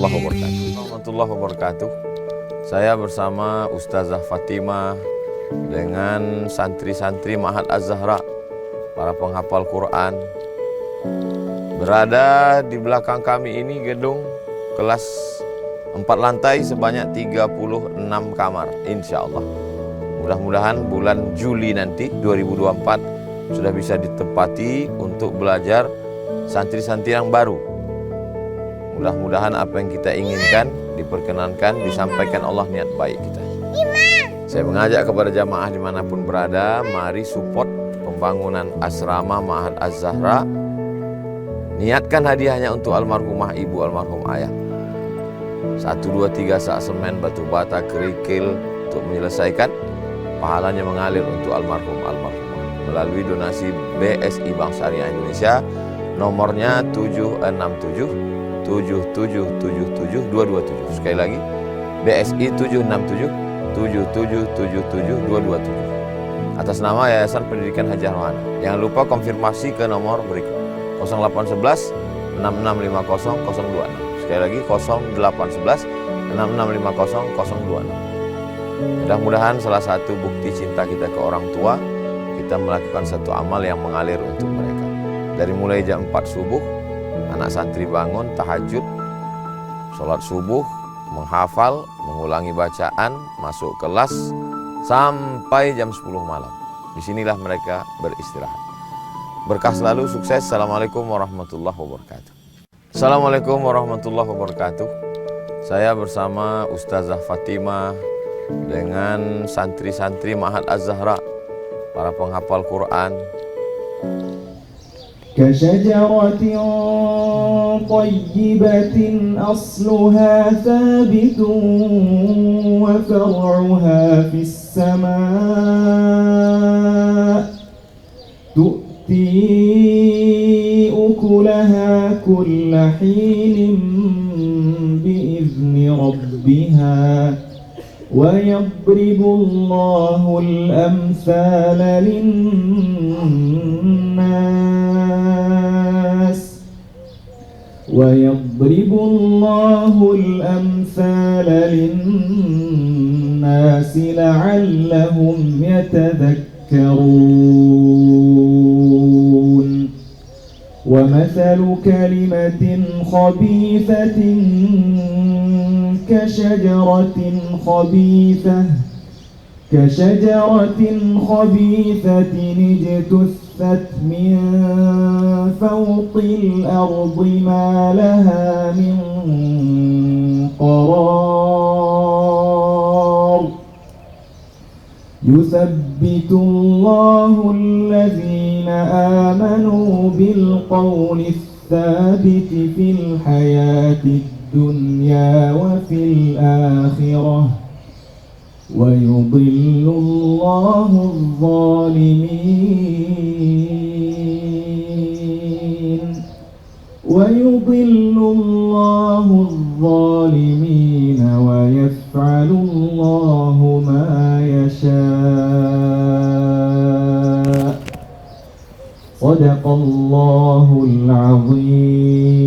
Warahmatullahi wabarakatuh. Saya bersama Ustazah Fatimah dengan santri-santri Ma'had Az-Zahra, para penghafal Quran. Berada di belakang kami ini gedung kelas 4 lantai sebanyak 36 kamar, insya Allah. Mudah-mudahan bulan Juli nanti 2024 sudah bisa ditempati untuk belajar santri-santri yang baru. Mudah-mudahan apa yang kita inginkan diperkenankan, disampaikan Allah niat baik kita. Saya mengajak kepada jamaah dimanapun berada, mari support pembangunan asrama Ma'had Az-Zahra. Niatkan hadiahnya untuk almarhumah ibu, almarhum ayah. 1, 2, 3 sak semen, batu bata, kerikil untuk menyelesaikan. Pahalanya mengalir untuk almarhumah melalui donasi BSI Bank Syariah Indonesia. Nomornya 767 7777227. Sekali lagi, BSI 767 7777227 atas nama Yayasan Pendidikan Haji Rohana. Jangan lupa konfirmasi ke nomor berikut 0811 6650 026. Sekali lagi 0811 6650 026. Mudah-mudahan salah satu bukti cinta kita ke orang tua, kita melakukan satu amal yang mengalir untuk mereka. Dari mulai jam 4 subuh, anak santri bangun, tahajud, sholat subuh, menghafal, mengulangi bacaan, masuk kelas, sampai jam 10 malam. Disinilah mereka beristirahat. Berkah selalu, sukses. Assalamualaikum warahmatullahi wabarakatuh. Assalamualaikum warahmatullahi wabarakatuh. Saya bersama Ustazah Fatimah dengan santri-santri Ma'had Az-Zahra, para penghafal Quran. كشجرة طيبة أصلها ثابت وفرعها في السماء تؤتي أكلها كل حين بإذن ربها ويضرب الله الأمثال للناس ويضرب الله الأمثال للناس لعلهم يتذكرون ومثل كلمة خبيثة كشجرة خبيثة اجتثت من فوق الأرض ما لها من قرار يثبت الله الذين آمنوا بالقول الثابت في الحياة الدنيا وفي الآخرة ويضل الله الظالمين ويفعل الله ما يشاء صدق الله العظيم.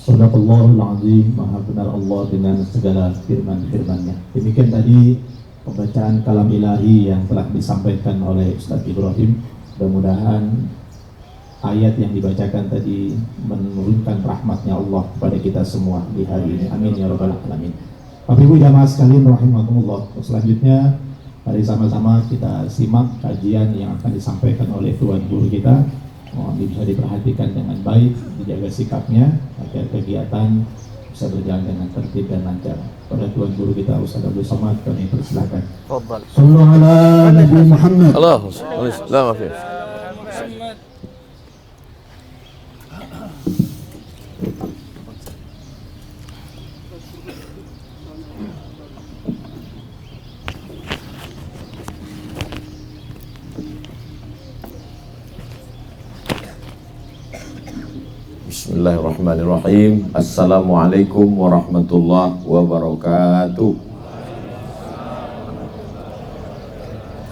Sadaqallahul Azim, maha benar Allah dengan segala firman-firman-Nya. Demikian tadi pembacaan kalam ilahi yang telah disampaikan oleh Ustaz Ibrahim. Mudah-mudahan ayat yang dibacakan tadi menurunkan rahmatnya Allah kepada kita semua di hari ini. Amin ya rabbal alamin. Bapak Ibu jamaah sekalian rahimakumullah. Selanjutnya mari sama-sama kita simak kajian yang akan disampaikan oleh Tuan Guru kita. Mohon bisa diperhatikan dengan baik, dijaga sikapnya agar kegiatan bisa berjalan dengan tertib dan lancar. Pada Tuan Guru kita Ustaz Abdul Somad kami persilakan. Sallallahu ala Nabi Muhammad. Allahumma Bismillahirrahmanirrahim. Assalamualaikum warahmatullahi wabarakatuh.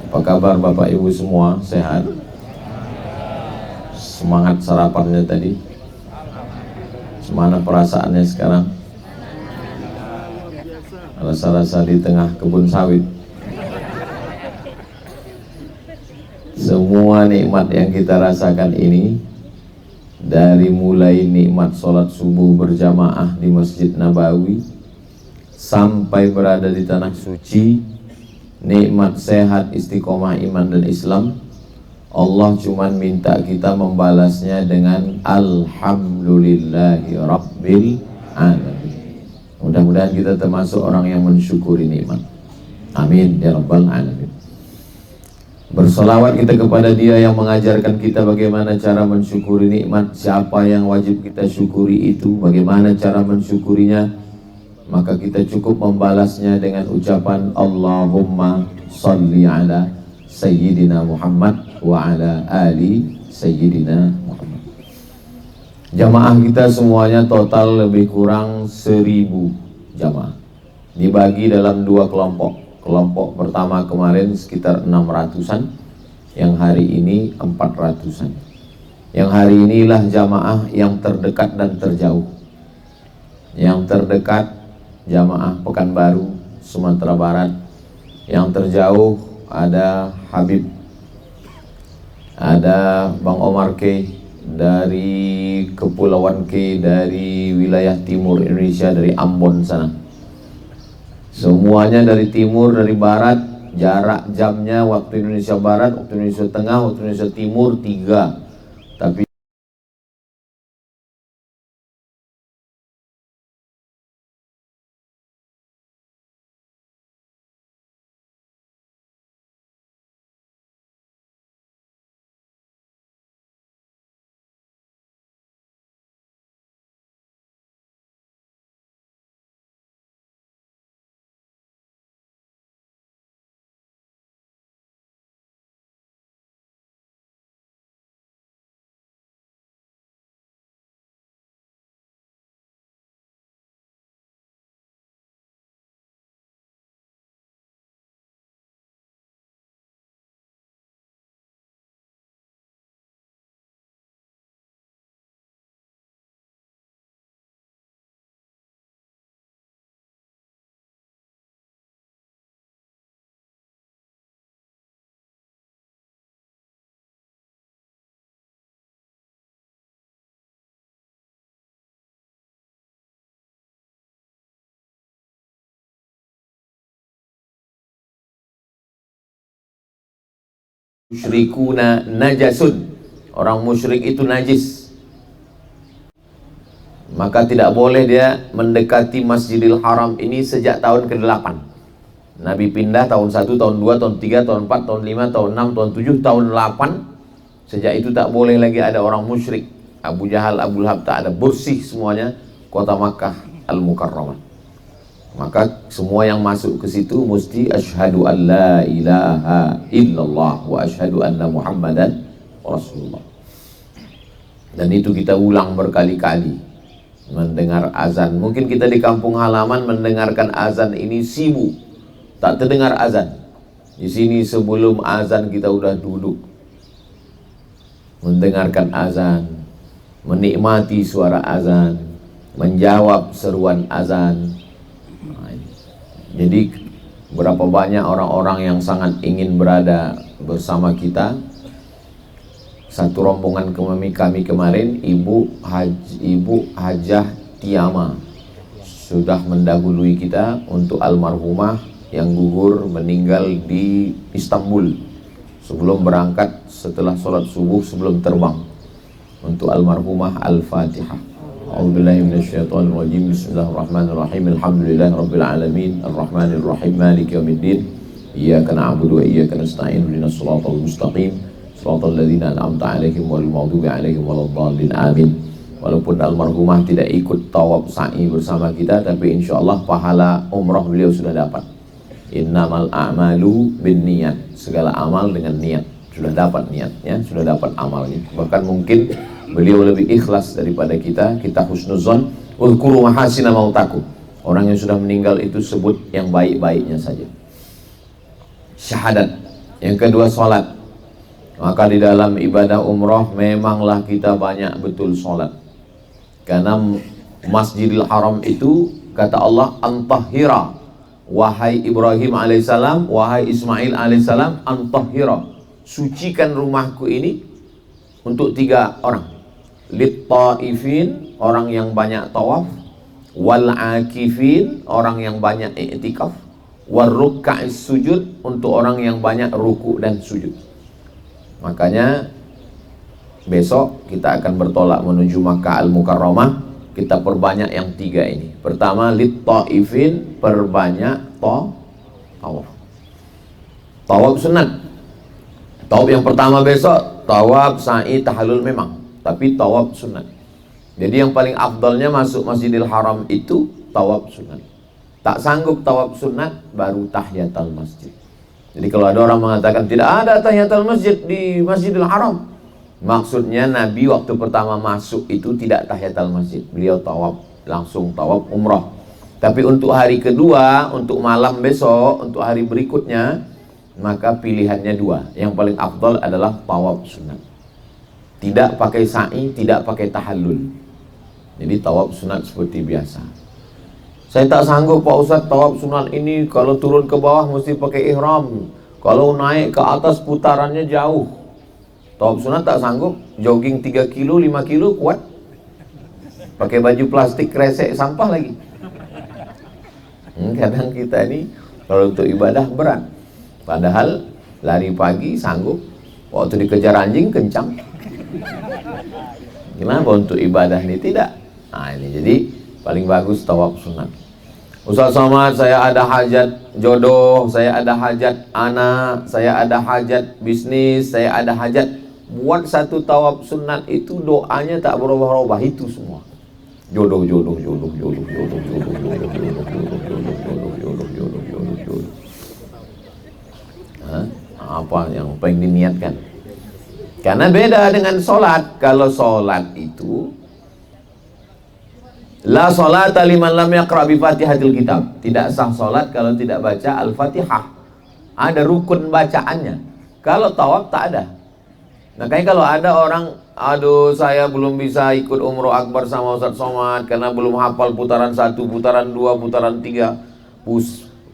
Apa kabar Bapak Ibu semua? Sehat? Semangat sarapannya tadi? Semana perasaannya sekarang? Rasa-rasa di tengah kebun sawit. Semua nikmat yang kita rasakan ini, dari mulai nikmat sholat subuh berjamaah di Masjid Nabawi sampai berada di tanah suci, nikmat sehat, istiqomah iman dan Islam, Allah cuma minta kita membalasnya dengan Alhamdulillahi Rabbil Alamin. Mudah-mudahan kita termasuk orang yang mensyukuri nikmat. Amin ya Rabbal Alamin. Bersolawat kita kepada Dia yang mengajarkan kita bagaimana cara mensyukuri nikmat. Siapa yang wajib kita syukuri itu, bagaimana cara mensyukurinya, maka kita cukup membalasnya dengan ucapan Allahumma salli ala Sayyidina Muhammad wa ala ali Sayyidina Muhammad. Jamaah kita semuanya total lebih kurang 1000 jamaah, dibagi dalam 2 kelompok. Kelompok pertama kemarin sekitar 600-an, yang hari ini 400-an. Yang hari inilah jamaah yang terdekat dan terjauh. Yang terdekat jamaah Pekanbaru, Sumatera Barat. Yang terjauh ada Habib, ada Bang Omar K dari Kepulauan K, dari wilayah timur Indonesia, dari Ambon sana. Semuanya dari timur, dari barat. Jarak jamnya waktu Indonesia Barat, waktu Indonesia Tengah, waktu Indonesia Timur 3. Tapi musyrikuna najasun, orang musyrik itu najis, maka tidak boleh dia mendekati Masjidil Haram ini sejak tahun ke-8. Nabi pindah tahun 1, tahun 2, tahun 3, tahun 4, tahun 5, tahun 6, tahun 7, tahun 8. Sejak itu tak boleh lagi ada orang musyrik. Abu Jahal, Abu Lahab tak ada, bersih semuanya kota Makkah Al-Mukarramah. Maka semua yang masuk ke situ mesti asyhadu an la ilaha illallah wa asyhadu anna Muhammadan Rasulullah. Dan itu kita ulang berkali-kali. Mendengar azan, mungkin kita di kampung halaman mendengarkan azan ini sibuk, tak terdengar azan. Di sini sebelum azan kita udah duduk mendengarkan azan, menikmati suara azan, menjawab seruan azan. Jadi berapa banyak orang-orang yang sangat ingin berada bersama kita. Satu rombongan kami kemarin, Ibu Hajah Tiama sudah mendahului kita untuk almarhumah yang gugur meninggal di Istanbul sebelum berangkat, setelah sholat subuh, sebelum terbang, untuk almarhumah Al-Fatihah. A'udzubillahi minasyaitonir rajim. Bismillahirrahmanirrahim. Alhamdulillahi rabbil alamin. Arrahmanir rahim. Maliki yaumiddin. Iyyaka na'budu wa iyyaka nasta'in. Ihdinas shiratal mustaqim. Shiratal ladzina an'amta 'alaihim ghairil maghdubi 'alaihim waladdallin. Amin. Walaupun almarhumah tidak ikut tawaf sa'i bersama kita, tapi insyaallah pahala umrah beliau sudah dapat. Innamal a'malu binniyat. Segala amal dengan niat. Sudah dapat niatnya, sudah dapat amalnya. Bahkan mungkin beliau lebih ikhlas daripada kita. Kita husnuzon, uzkuru mahasina mautakum. Orang yang sudah meninggal itu sebut yang baik-baiknya saja. Syahadat, Yang kedua sholat. Maka di dalam ibadah umroh memanglah kita banyak betul sholat. Karena Masjidil Haram itu kata Allah antahira, wahai Ibrahim alaihissalam, wahai Ismail alaihissalam, antahira, sucikan rumahku ini untuk 3 orang. Lit-ta'ifin, orang yang banyak tawaf, wal-akifin, orang yang banyak i'tikaf, war-ruka'is sujud, untuk orang yang banyak ruku dan sujud. Makanya besok kita akan bertolak menuju Makkah Al-Mukarramah. Kita perbanyak yang 3 ini. Pertama, lit-ta'ifin, perbanyak tawaf. Tawaf sunat. Tawaf yang pertama besok, tawaf sa'i tahallul memang, tapi tawaf sunat. Jadi yang paling afdalnya masuk Masjidil Haram itu tawaf sunat. Tak sanggup tawaf sunat, baru tahiyatul masjid. Jadi kalau ada orang mengatakan tidak ada tahiyatul masjid di Masjidil Haram, maksudnya Nabi waktu pertama masuk itu tidak tahiyatul masjid. Beliau tawaf, langsung tawaf umrah. Tapi untuk hari kedua, untuk malam besok, untuk hari berikutnya, maka pilihannya 2. Yang paling afdal adalah tawaf sunat. Tidak pakai sa'i, tidak pakai tahallul. Jadi tawaf sunat seperti biasa. Saya tak sanggup Pak Ustadz, tawaf sunat ini kalau turun ke bawah mesti pakai ihram. Kalau naik ke atas putarannya jauh. Tawaf sunat tak sanggup, jogging 3 kilo, 5 kilo kuat. Pakai baju plastik kresek sampah lagi. Kadang kita ini kalau untuk ibadah berat. Padahal lari pagi sanggup, waktu dikejar anjing kencang. Kenapa untuk ibadah ini tidak? Nah ini jadi paling bagus tawaf sunat. Ustaz Somad, saya ada hajat jodoh, saya ada hajat anak, saya ada hajat bisnis, saya ada hajat. Buat satu tawaf sunat itu doanya tak berubah-ubah, itu semua. Jodoh, jodoh, jodoh, jodoh, jodoh, jodoh, jodoh, jodoh, jodoh, jodoh, jodoh, jodoh, jodoh, jodoh, jodoh. Apa yang paling diniatkan? Karena beda dengan sholat. Kalau sholat itu la sholata liman lam yaqra bi fatihatil kitab. Tidak sah sholat kalau tidak baca Al-Fatihah. Ada rukun bacaannya. Kalau tawaf tak ada. Makanya kalau ada orang, aduh saya belum bisa ikut umroh akbar sama Ustaz Somad karena belum hafal putaran 1, putaran 2, putaran 3.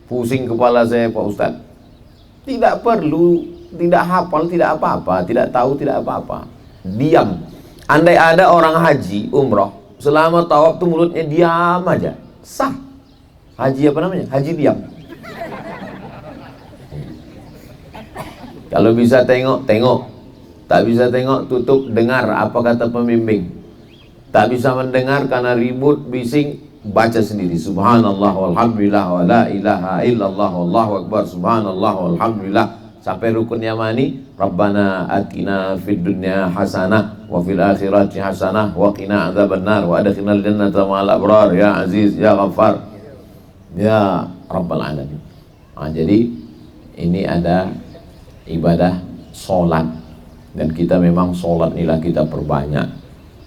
Pusing kepala saya Pak Ustaz. Tidak perlu, tidak hafal, tidak apa-apa, tidak tahu, tidak apa-apa. Diam. Andai ada orang haji, umroh, selama tawaf tuh mulutnya diam aja, sah. Haji apa namanya? Haji diam. Kalau bisa tengok, tengok. Tak bisa tengok, tutup, dengar apa kata pembimbing. Tak bisa mendengar karena ribut, bising, baca sendiri. Subhanallah walhamdulillah wa la ilaha illallah wallahu akbar. Subhanallah walhamdulillah. Sampai rukunnya mani, Rabbana atina fid dunya hasanah wa fil akhirati hasanah wa qina adzabannar wa adkhilnal jannata ma'al abrar ya aziz ya ghaffar ya rabbal alamin. Nah, jadi ini ada ibadah sholat, dan kita memang sholat inilah kita perbanyak.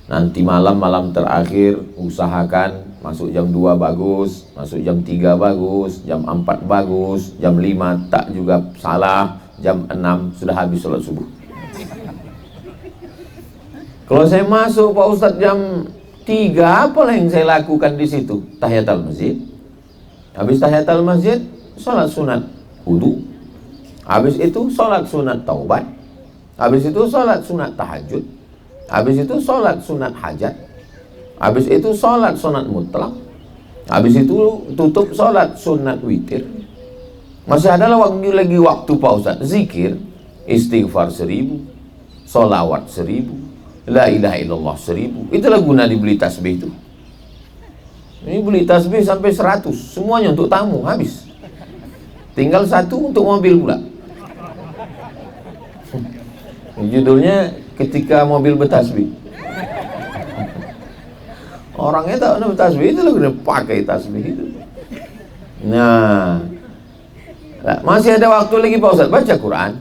Nanti malam terakhir usahakan masuk jam 2 bagus, masuk jam 3 bagus, jam 4 bagus, jam 5 tak juga salah, jam 6 sudah habis sholat subuh. Kalau saya masuk Pak Ustadz jam 3, apalah yang saya lakukan di situ? Tahiyatul masjid. Habis tahiyatul masjid, sholat sunat wudu. Habis itu sholat sunat taubat. Habis itu sholat sunat tahajud. Habis itu sholat sunat hajat. Habis itu sholat sunat mutlak. Habis itu tutup sholat sunat witir. Masih ada lagi waktu Pak Ustadz. Zikir, istighfar 1000, sholawat 1000, la ilaha illallah 1000. Itulah guna dibeli tasbih itu. Ini beli tasbih sampai 100, semuanya untuk tamu, habis. Tinggal 1 untuk mobil pula. Judulnya ketika mobil bertasbih. Orangnya tak pernah bertasbih, itu loh kena pakai tasbih itu. Nah, masih ada waktu lagi Pak Ustadz, baca Quran.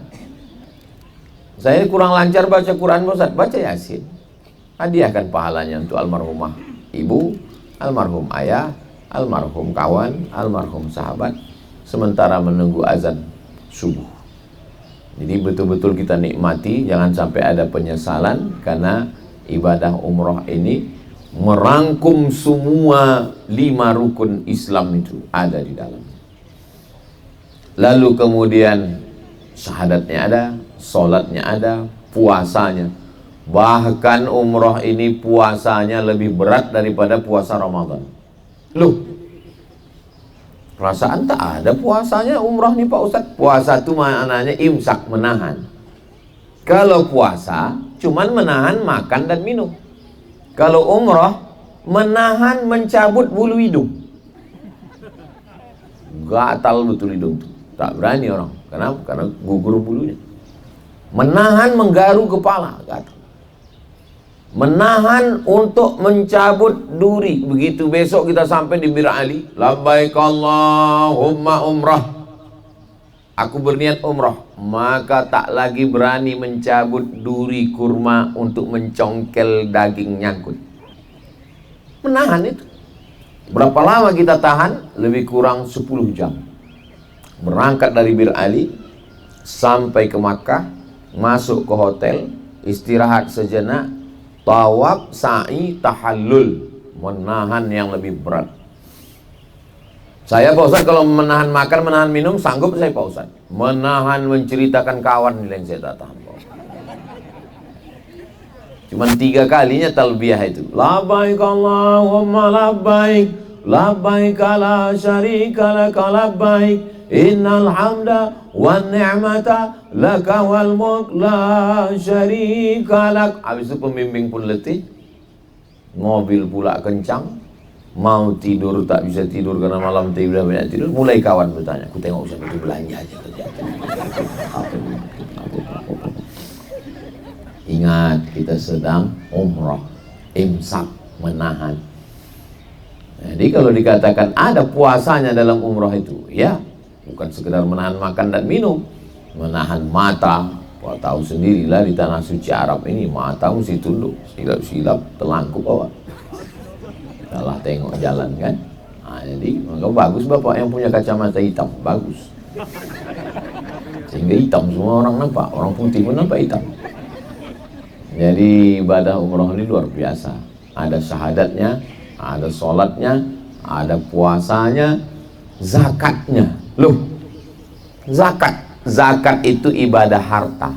Saya kurang lancar baca Quran Pak Ustadz, baca Yasin. Hadiahkan pahalanya untuk almarhumah ibu, almarhum ayah, almarhum kawan, almarhum sahabat, sementara menunggu azan subuh. Jadi betul-betul kita nikmati, jangan sampai ada penyesalan, karena ibadah umroh ini merangkum semua 5 rukun Islam itu ada di dalamnya. Lalu kemudian syahadatnya ada, sholatnya ada, puasanya. Bahkan umroh ini puasanya lebih berat daripada puasa Ramadan. Loh, perasaan tak ada puasanya umroh nih Pak Ustadz. Puasa itu maknanya imsak, menahan. Kalau puasa cuman menahan makan dan minum. Kalau umroh menahan mencabut bulu hidung. Gatal betul hidung tuh. Tak berani orang. Kenapa? Karena gugur bulunya. Menahan menggaru kepala, gatal. Menahan untuk mencabut duri. Begitu besok kita sampai di Bir Ali, labbaik Allahumma umrah, aku berniat umrah, maka tak lagi berani mencabut duri kurma untuk mencongkel daging nyangkut. Menahan itu. Berapa lama kita tahan? Lebih kurang 10 jam. Berangkat dari Bir Ali sampai ke Makkah, masuk ke hotel, istirahat sejenak, tawaf, sa'i, tahallul, menahan yang lebih berat. Saya Pak Ustadz kalau menahan makan, menahan minum sanggup saya Pak Ustadz. Menahan menceritakan kawan yang saya tak tahan Pak Ustadz. Cuman 3 kalinya talbiyah itu. Labbaik Allahumma labbaik, labbaik la syarika laka labbaik, innal hamda wan ni'mata laka wal mulk la syarika lak. Habis itu pembimbing pun letih, mobil pula kencang, mau tidur tak bisa tidur karena malam tadi udah banyak tidur. Mulai kawan bertanya, aku tengok usah pergi belanja aja kerja. Ingat, kita sedang umrah, imsak, menahan. Jadi kalau dikatakan ada puasanya dalam umrah itu, ya bukan sekedar menahan makan dan minum, menahan mata. Kau tahu sendirilah di tanah suci Arab ini mata mesti tunduk, silap-silap telangkup bawah. Salah tengok jalan kan. Nah, jadi maka bagus bapak yang punya kacamata hitam, bagus. Sehingga hitam semua orang nampak, orang putih pun nampak hitam. Jadi ibadah umrah ini luar biasa. Ada syahadatnya, ada sholatnya, ada puasanya, zakatnya. Loh, zakat itu ibadah harta.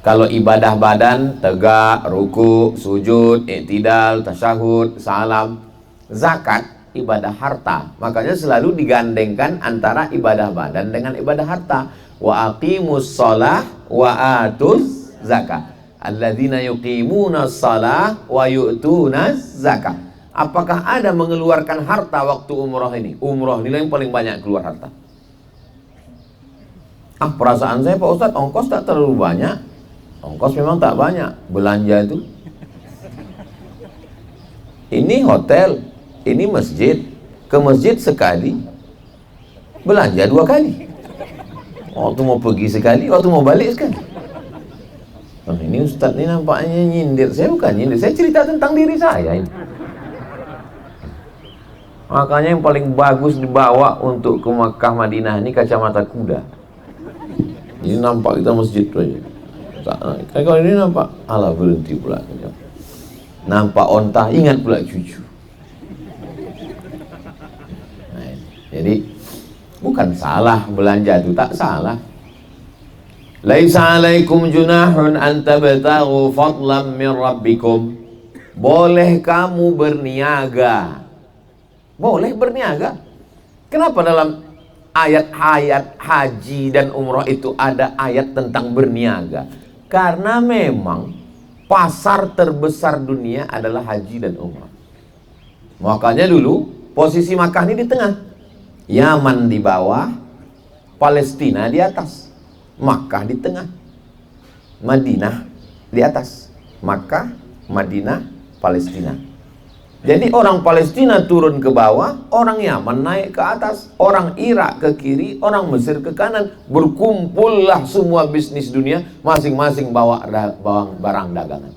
Kalau ibadah badan, tegak, ruku, sujud, i'tidal, tasyahud, salam. Zakat ibadah harta. Makanya selalu digandengkan antara ibadah badan dengan ibadah harta. Wa aqimus shalah wa atuz zakah. Alladzina yuqimuna shalah wa yu'tunaz zakah. Apakah ada mengeluarkan harta waktu umrah ini? Umrah ini yang paling banyak keluar harta. Perasaan saya Pak Ustadz, ongkos tak terlalu banyak. Ongkos memang tak banyak. Belanja itu, ini hotel, ini masjid. Ke masjid sekali, belanja 2 kali. Waktu mau pergi sekali, waktu mau balik sekali. Ini Ustadz ini nampaknya nyindir. Saya bukan nyindir, saya cerita tentang diri saya ini. Makanya yang paling bagus dibawa untuk ke Makkah Madinah ini kacamata kuda. Ini nampak kita masjid aja. Kalau ini nampak, alah berhenti pula. Nampak onta, ingat pula cucu. Nah, jadi bukan salah belanja itu, tak salah. Laisa alaikum junahun an tabtaghu fadlan min rabbikum. Boleh kamu berniaga. Boleh berniaga. Kenapa dalam ayat-ayat haji dan umrah itu ada ayat tentang berniaga? Karena memang pasar terbesar dunia adalah haji dan umrah. Makanya dulu posisi Makkah ini di tengah, Yaman di bawah, Palestina di atas. Makkah di tengah, Madinah di atas. Makkah, Madinah, Palestina. Jadi orang Palestina turun ke bawah, orang Yaman naik ke atas, orang Irak ke kiri, orang Mesir ke kanan. Berkumpullah semua bisnis dunia, masing-masing bawa barang dagangan.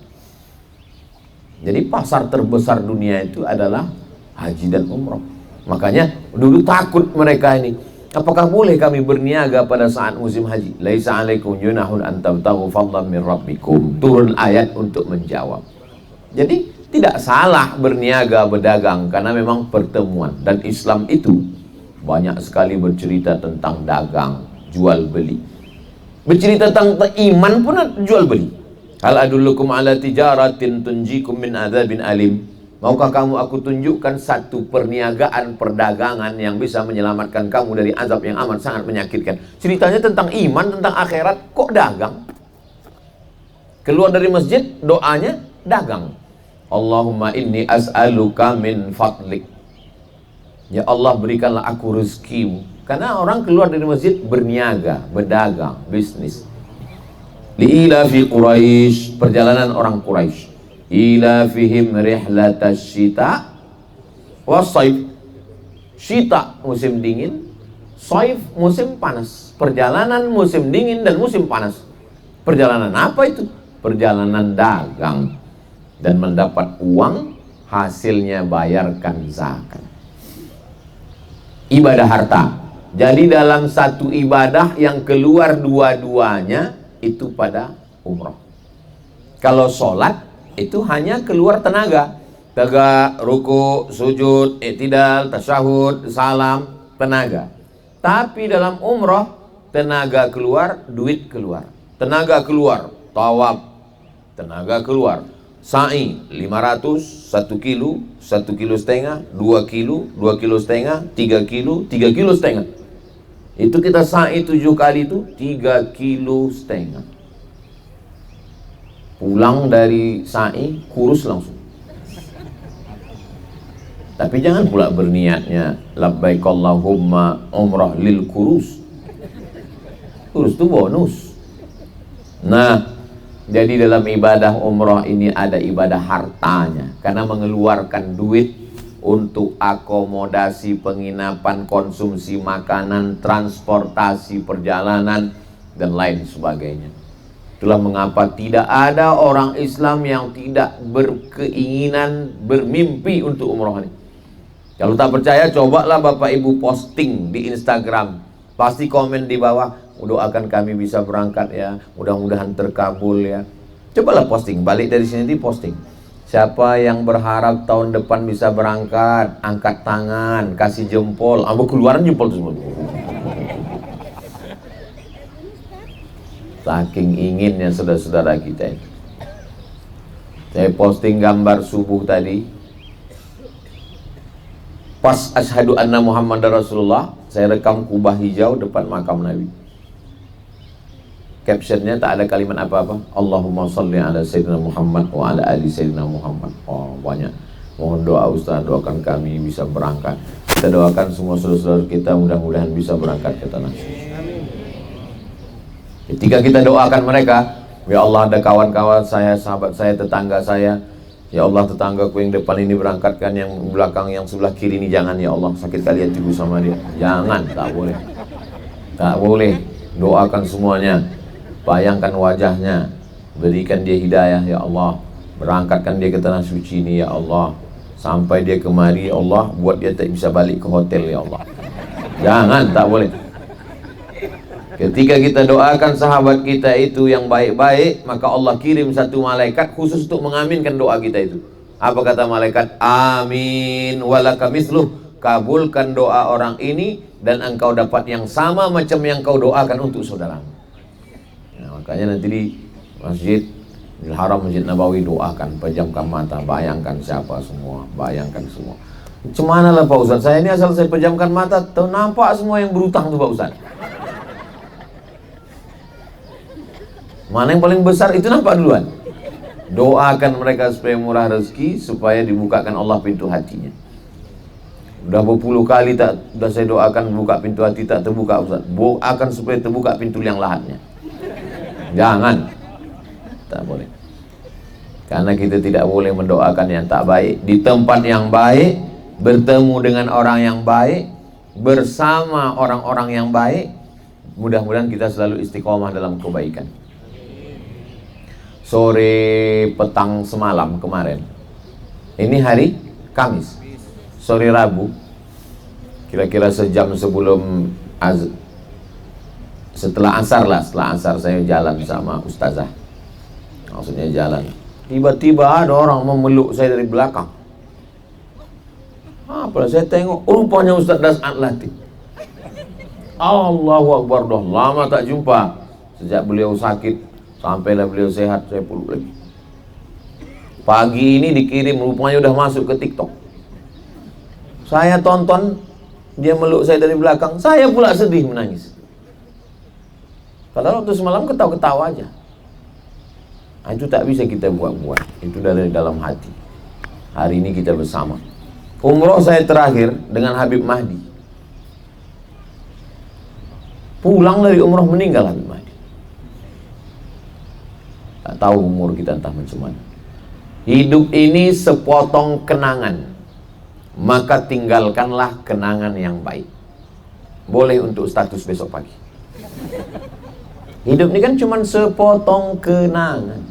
Jadi pasar terbesar dunia itu adalah haji dan umrah. Makanya dulu takut mereka ini. Apakah boleh kami berniaga pada saat musim haji? Laisa alaikum junahun an tabtaghu fadlan min rabbikum. Turun ayat untuk menjawab. Jadi tidak salah berniaga, berdagang, karena memang pertemuan. Dan Islam itu banyak sekali bercerita tentang dagang, jual beli. Bercerita tentang iman pun jual beli. Hal adullukum ala tijaratin tunjikum min adzabin alim. Maukah kamu aku tunjukkan satu perniagaan, perdagangan yang bisa menyelamatkan kamu dari azab yang amat sangat menyakitkan. Ceritanya tentang iman, tentang akhirat, kok dagang? Keluar dari masjid, doanya dagang. Allahumma inni as'aluka min fadlik. Ya Allah, berikanlah aku rezekimu. Karena orang keluar dari masjid berniaga, berdagang, bisnis. Li'ila fi Quraisy, perjalanan orang Quraisy. Ila fihim rihlatas syita wasaif. Syita musim dingin, saif musim panas. Perjalanan musim dingin dan musim panas. Perjalanan apa itu? Perjalanan dagang. Dan mendapat uang, hasilnya bayarkan zakat. Ibadah harta. Jadi dalam satu ibadah yang keluar dua-duanya itu pada umroh. Kalau sholat itu hanya keluar tenaga. Tegak, ruku, sujud, i'tidal, tasyahud, salam, tenaga. Tapi dalam umroh, tenaga keluar, duit keluar. Tenaga keluar, tawaf, tenaga keluar. Sa'i 500, 1 kilo, 1 kilo setengah, 2 kilo, 2 kilo setengah, 3 kilo, 3 kilo setengah. Itu kita sa'i 7 kali itu 3 kilo setengah. Pulang dari sa'i, kurus langsung. Tapi jangan pula berniatnya labbaik Allahumma umrah lil kurus. Kurus itu bonus. Nah, jadi dalam ibadah umrah ini ada ibadah hartanya. Karena mengeluarkan duit untuk akomodasi penginapan, konsumsi makanan, transportasi perjalanan, dan lain sebagainya. Itulah mengapa tidak ada orang Islam yang tidak berkeinginan, bermimpi untuk umrah ini. Kalau tak percaya, cobalah Bapak Ibu posting di Instagram. Pasti komen di bawah, doakan kami bisa berangkat ya, mudah-mudahan terkabul ya. Cobalah posting, balik dari sini di posting. Siapa yang berharap tahun depan bisa berangkat, angkat tangan, kasih jempol. Keluaran jempol tersebut. Saking inginnya saudara-saudara kita ini. Saya posting gambar subuh tadi. Pas asyhadu anna Muhammadar Rasulullah, saya rekam kubah hijau depan makam Nabi. Captionnya tak ada kalimat apa-apa. Allahumma salli ala Sayyidina Muhammad wa ala ali Sayyidina Muhammad. Oh, banyak. Mohon doa Ustaz, doakan kami bisa berangkat. Kita doakan semua saudara-saudara kita mudah-mudahan bisa berangkat ke tanah suci. Ketika kita doakan mereka, ya Allah, ada kawan-kawan saya, sahabat saya, tetangga saya, ya Allah, tetanggaku yang depan ini berangkatkan, yang belakang, yang sebelah kiri ini jangan, ya Allah, sakit kali hatiku sama dia. Jangan, tak boleh. Tak boleh. Doakan semuanya. Bayangkan wajahnya. Berikan dia hidayah, ya Allah. Berangkatkan dia ke tanah suci ini, ya Allah. Sampai dia kemari, ya Allah, buat dia tak bisa balik ke hotel, ya Allah. Jangan, tak boleh. Ketika kita doakan sahabat kita itu yang baik-baik, maka Allah kirim satu malaikat khusus untuk mengaminkan doa kita itu. Apa kata malaikat? Amin walaka misluh. Kabulkan doa orang ini dan engkau dapat yang sama macam yang kau doakan untuk saudaramu. Nah, makanya nanti di Masjidil Haram, Masjid Nabawi, doakan, pejamkan mata, bayangkan siapa semua, bayangkan semua. Cemana lah Pak Ustaz, saya ini asal saya pejamkan mata, nampak semua yang berutang tuh Pak Ustaz. Mana yang paling besar itu nampak duluan. Doakan mereka supaya murah rezeki, supaya dibukakan Allah pintu hatinya. Udah berpuluh kali udah saya doakan buka pintu hati tak terbuka Ustaz. Doakan supaya terbuka pintu yang lahatnya. Jangan. Tak boleh. Karena kita tidak boleh mendoakan yang tak baik. Di tempat yang baik, bertemu dengan orang yang baik, bersama orang-orang yang baik. Mudah-mudahan kita selalu istiqomah dalam kebaikan. Sore petang semalam kemarin, ini hari Kamis, sore Rabu, kira-kira sejam sebelum setelah asar saya jalan sama ustazah, maksudnya jalan, tiba-tiba ada orang memeluk saya dari belakang. Apa saya tengok, rupanya Ustaz Das'ad Latif. Allahu Akbar, dah lama tak jumpa. Sejak beliau sakit sampailah beliau sehat, saya peluk lagi. Pagi ini dikirim, rupanya udah masuk ke TikTok. Saya tonton, dia meluk saya dari belakang, saya pula sedih menangis. Padahal waktu semalam ketawa-ketawa aja. Nah, itu tak bisa kita buat-buat, itu dari dalam hati. Hari ini kita bersama. Umroh saya terakhir dengan Habib Mahdi. Pulang dari umroh meninggal Habib Mahdi. Tak tahu umur kita entah macam mana. Hidup ini sepotong kenangan, maka tinggalkanlah kenangan yang baik. Boleh untuk status besok pagi. Hidup ini kan cuma sepotong kenangan,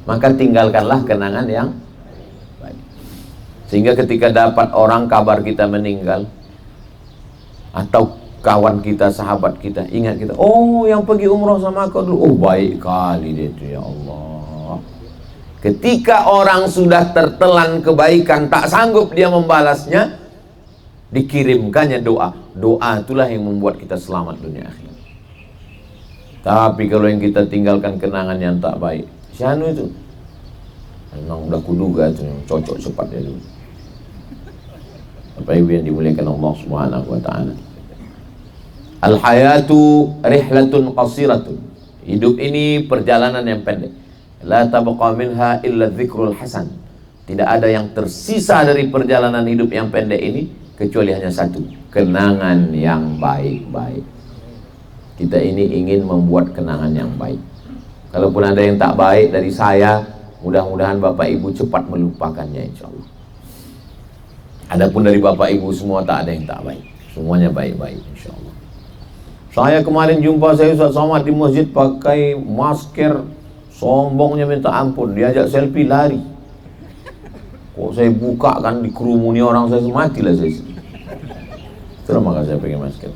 maka tinggalkanlah kenangan yang baik. Sehingga ketika dapat orang kabar kita meninggal, atau kawan kita, sahabat kita, ingat kita, oh yang pergi umroh sama aku dulu, oh baik kali dia itu, ya Allah. Ketika orang sudah tertelan kebaikan, tak sanggup dia membalasnya, dikirimkannya doa. Doa itulah yang membuat kita selamat dunia akhirat. Tapi kalau yang kita tinggalkan kenangan yang tak baik, si Anu itu memang udah kuduga itu cocok cepat dia dulu. Bapak Ibu yang dimuliakan Allah Subhanahu wa taala. Al-hayatu rihlatun qasiratun. Hidup ini perjalanan yang pendek. La tabqa minha illa dzikrul hasan. Tidak ada yang tersisa dari perjalanan hidup yang pendek ini kecuali hanya satu, kenangan yang baik-baik. Kita ini ingin membuat kenangan yang baik. Kalaupun ada yang tak baik dari saya, mudah-mudahan Bapak Ibu cepat melupakannya insyaallah. Adapun dari Bapak Ibu semua tak ada yang tak baik. Semuanya baik-baik insyaallah. Saya kemarin jumpa saya Ustaz Somad di masjid pakai masker, sombongnya minta ampun, diajak selfie lari. Kok saya buka kan dikerumuni orang, saya matilah saya. Itulah maka saya pakai masker.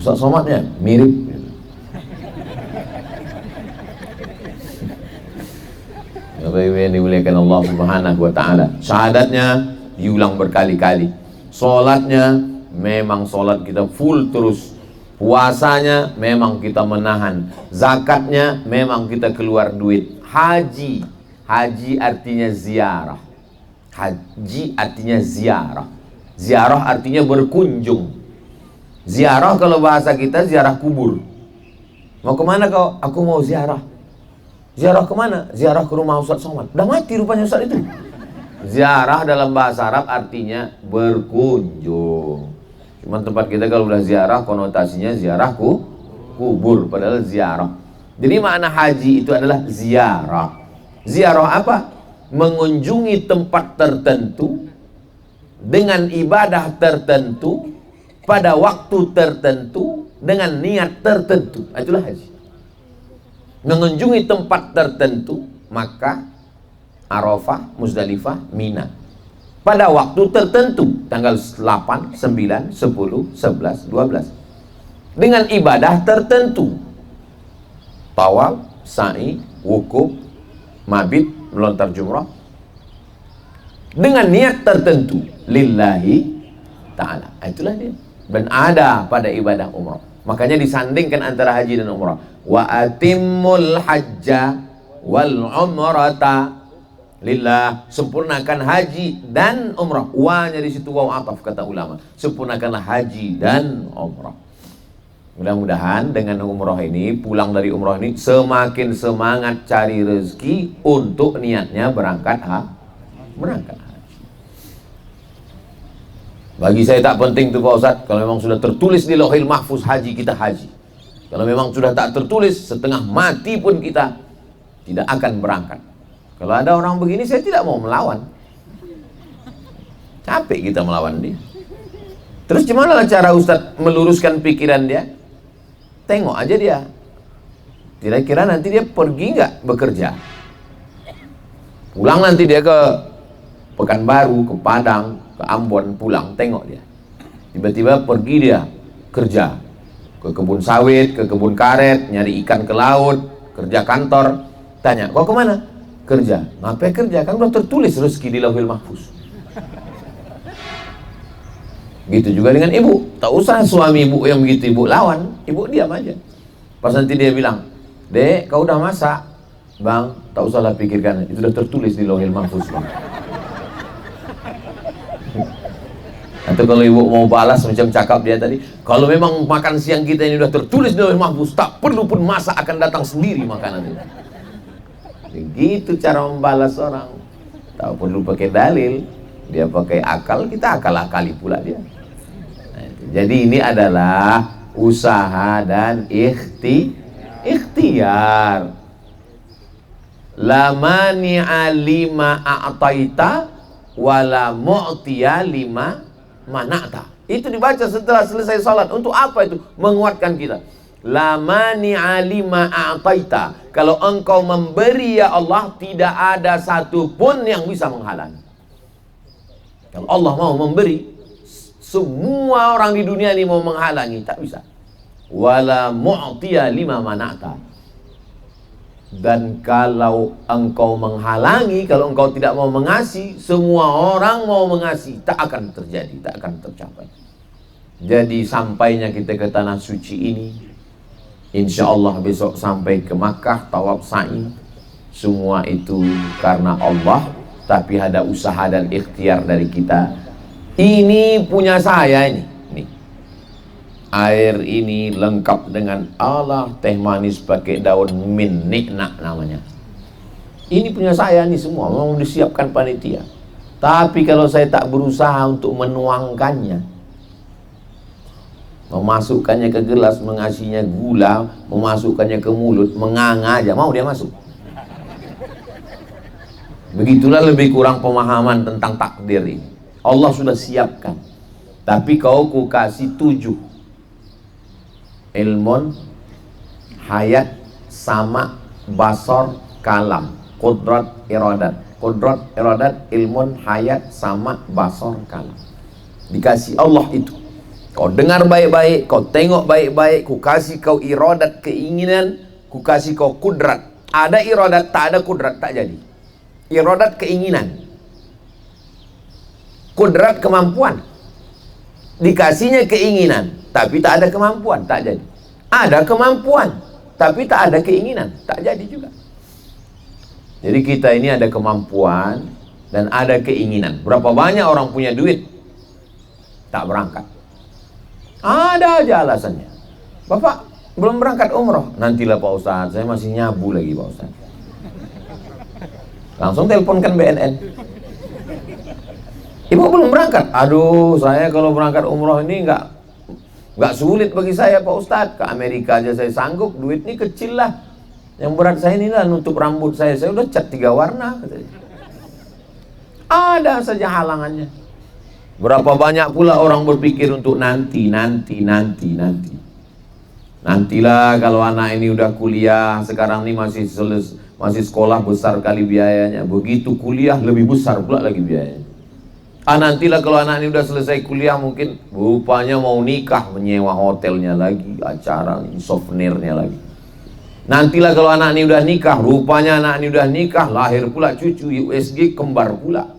Ustaz Somadnya mirip. Bapak Ibu yang dimuliakan Allah Subhanahu wa taala. Syahadatnya diulang berkali-kali. Salatnya memang salat kita full terus. Puasanya memang kita menahan. Zakatnya memang kita keluar duit. Haji artinya ziarah. Haji artinya ziarah. Ziarah artinya berkunjung. Ziarah kalau bahasa kita ziarah kubur. Mau kemana kau? Aku mau ziarah. Ziarah kemana? Ziarah ke rumah Ustaz Somad. Udah mati rupanya Ustaz itu. Ziarah dalam bahasa Arab artinya berkunjung. Cuman tempat kita kalau udah ziarah konotasinya ziarah kubur, padahal ziarah. Jadi makna haji itu adalah ziarah. Ziarah apa? Mengunjungi tempat tertentu dengan ibadah tertentu pada waktu tertentu dengan niat tertentu. Itulah haji. Mengunjungi tempat tertentu, Makkah, Arafah, Muzdalifah, Mina, pada waktu tertentu, tanggal 8, 9, 10, 11, 12, dengan ibadah tertentu, tawaf, sa'i, wukuf, mabit, melontar jumrah, dengan niat tertentu, lillahi ta'ala. Itulah dia. Dan ada pada ibadah umrah. Makanya disandingkan antara haji dan umrah. Wa atimmul hajja wal umrata lillah. Sempurnakan haji dan umrah. Wa-nya di situ waw ataf kata ulama. Sempurnakanlah haji dan umrah. Mudah-mudahan dengan umrah ini, pulang dari umrah ini semakin semangat cari rezeki untuk niatnya berangkat haji. Bagi saya tak penting tuh Pak Ustadz. Kalau memang sudah tertulis di Lauhil Mahfuz haji, kita haji. Kalau memang sudah tak tertulis, setengah mati pun kita tidak akan berangkat. Kalau ada orang begini, saya tidak mau melawan. Capek kita melawan dia. Terus gimana cara Ustadz meluruskan pikiran dia? Tengok aja dia. Kira-kira nanti dia pergi nggak bekerja? Pulang nanti dia ke Pekanbaru, ke Padang, ke Ambon, pulang, tengok dia. Tiba-tiba pergi dia kerja. Ke kebun sawit, ke kebun karet, nyari ikan ke laut, kerja kantor. Tanya, kau kemana? Kerja. Ngapain kerja? Kan udah tertulis rezeki di Lauhil Mahfuz. Gitu juga dengan ibu. Tak usah suami ibu yang begitu ibu lawan, ibu diam aja. Pas nanti dia bilang, Dek, kau udah masak? Bang, tak usahlah pikirkan, itu udah tertulis di Lauhil Mahfuz, Bang. Atau kalau ibu mau balas macam cakap dia tadi, kalau memang makan siang kita ini udah tertulis di Lauhil Mahfuz, tak perlu pun masak, akan datang sendiri makanan itu. Begitu cara membalas orang. Tak perlu pakai dalil, dia pakai akal, kita akal-akali pula dia. Nah, jadi ini adalah usaha dan ikhtiar. La mani'a lima a'taita wala mu'tiya lima mana'ta. Itu dibaca setelah selesai salat. Untuk apa itu? Menguatkan kita. La mani'a lima a'taita. Kalau engkau memberi ya Allah, tidak ada satupun yang bisa menghalangi. Kalau Allah mau memberi, semua orang di dunia ini mau menghalangi, tak bisa. Wala mu'tiya lima mana'ta. Dan kalau engkau menghalangi, kalau engkau tidak mau mengasihi, semua orang mau mengasihi, tak akan terjadi, tak akan tercapai. Jadi sampainya kita ke tanah suci ini, insya Allah besok sampai ke Makkah, tawaf sa'i, semua itu karena Allah, tapi ada usaha dan ikhtiar dari kita. Ini punya saya ini. Air ini lengkap dengan Allah, teh manis pakai daun min nikna namanya. Ini punya saya nih semua, mau disiapkan panitia. Tapi kalau saya tak berusaha untuk menuangkannya, memasukkannya ke gelas, mengasihnya gula, memasukkannya ke mulut, menganga aja, mau dia masuk. Begitulah lebih kurang pemahaman tentang takdir ini. Allah sudah siapkan. Tapi kau ku kasih 7. Ilmun, hayat, sama, basar, kalam, kudrat, iradat. Kudrat, iradat, ilmun, hayat, sama, basar, kalam. Dikasih Allah itu. Kau dengar baik-baik, kau tengok baik-baik, ku kasih kau iradat, keinginan, ku kasih kau kudrat. Ada iradat, tak ada kudrat, tak jadi. Iradat, keinginan. Kudrat, kemampuan. Dikasihnya keinginan, tapi tak ada kemampuan, tak jadi. Ada kemampuan, tapi tak ada keinginan, tak jadi juga. Jadi kita ini ada kemampuan dan ada keinginan. Berapa banyak orang punya duit, tak berangkat. Ada aja alasannya. Bapak belum berangkat umroh. Nantilah Pak Ustadz, saya masih nyabu lagi Pak Ustadz. Langsung teleponkan BNN. Ibu belum berangkat. Aduh, saya kalau berangkat umroh ini nggak sulit bagi saya Pak Ustadz. Ke Amerika aja saya sanggup, duit ini kecil lah. Yang berat saya ini lah nutup rambut saya udah cat 3 warna. Ada saja halangannya. Berapa banyak pula orang berpikir untuk nanti. Nantilah kalau anak ini udah kuliah, sekarang ini masih sekolah, besar kali biayanya. Begitu kuliah lebih besar pula lagi biayanya. Nantilah kalau anak ini udah selesai kuliah, mungkin rupanya mau nikah, menyewa hotelnya lagi, acara, souvenirnya lagi. Nantilah kalau anak ini udah nikah, rupanya anak ini udah nikah, lahir pula cucu, USG kembar pula.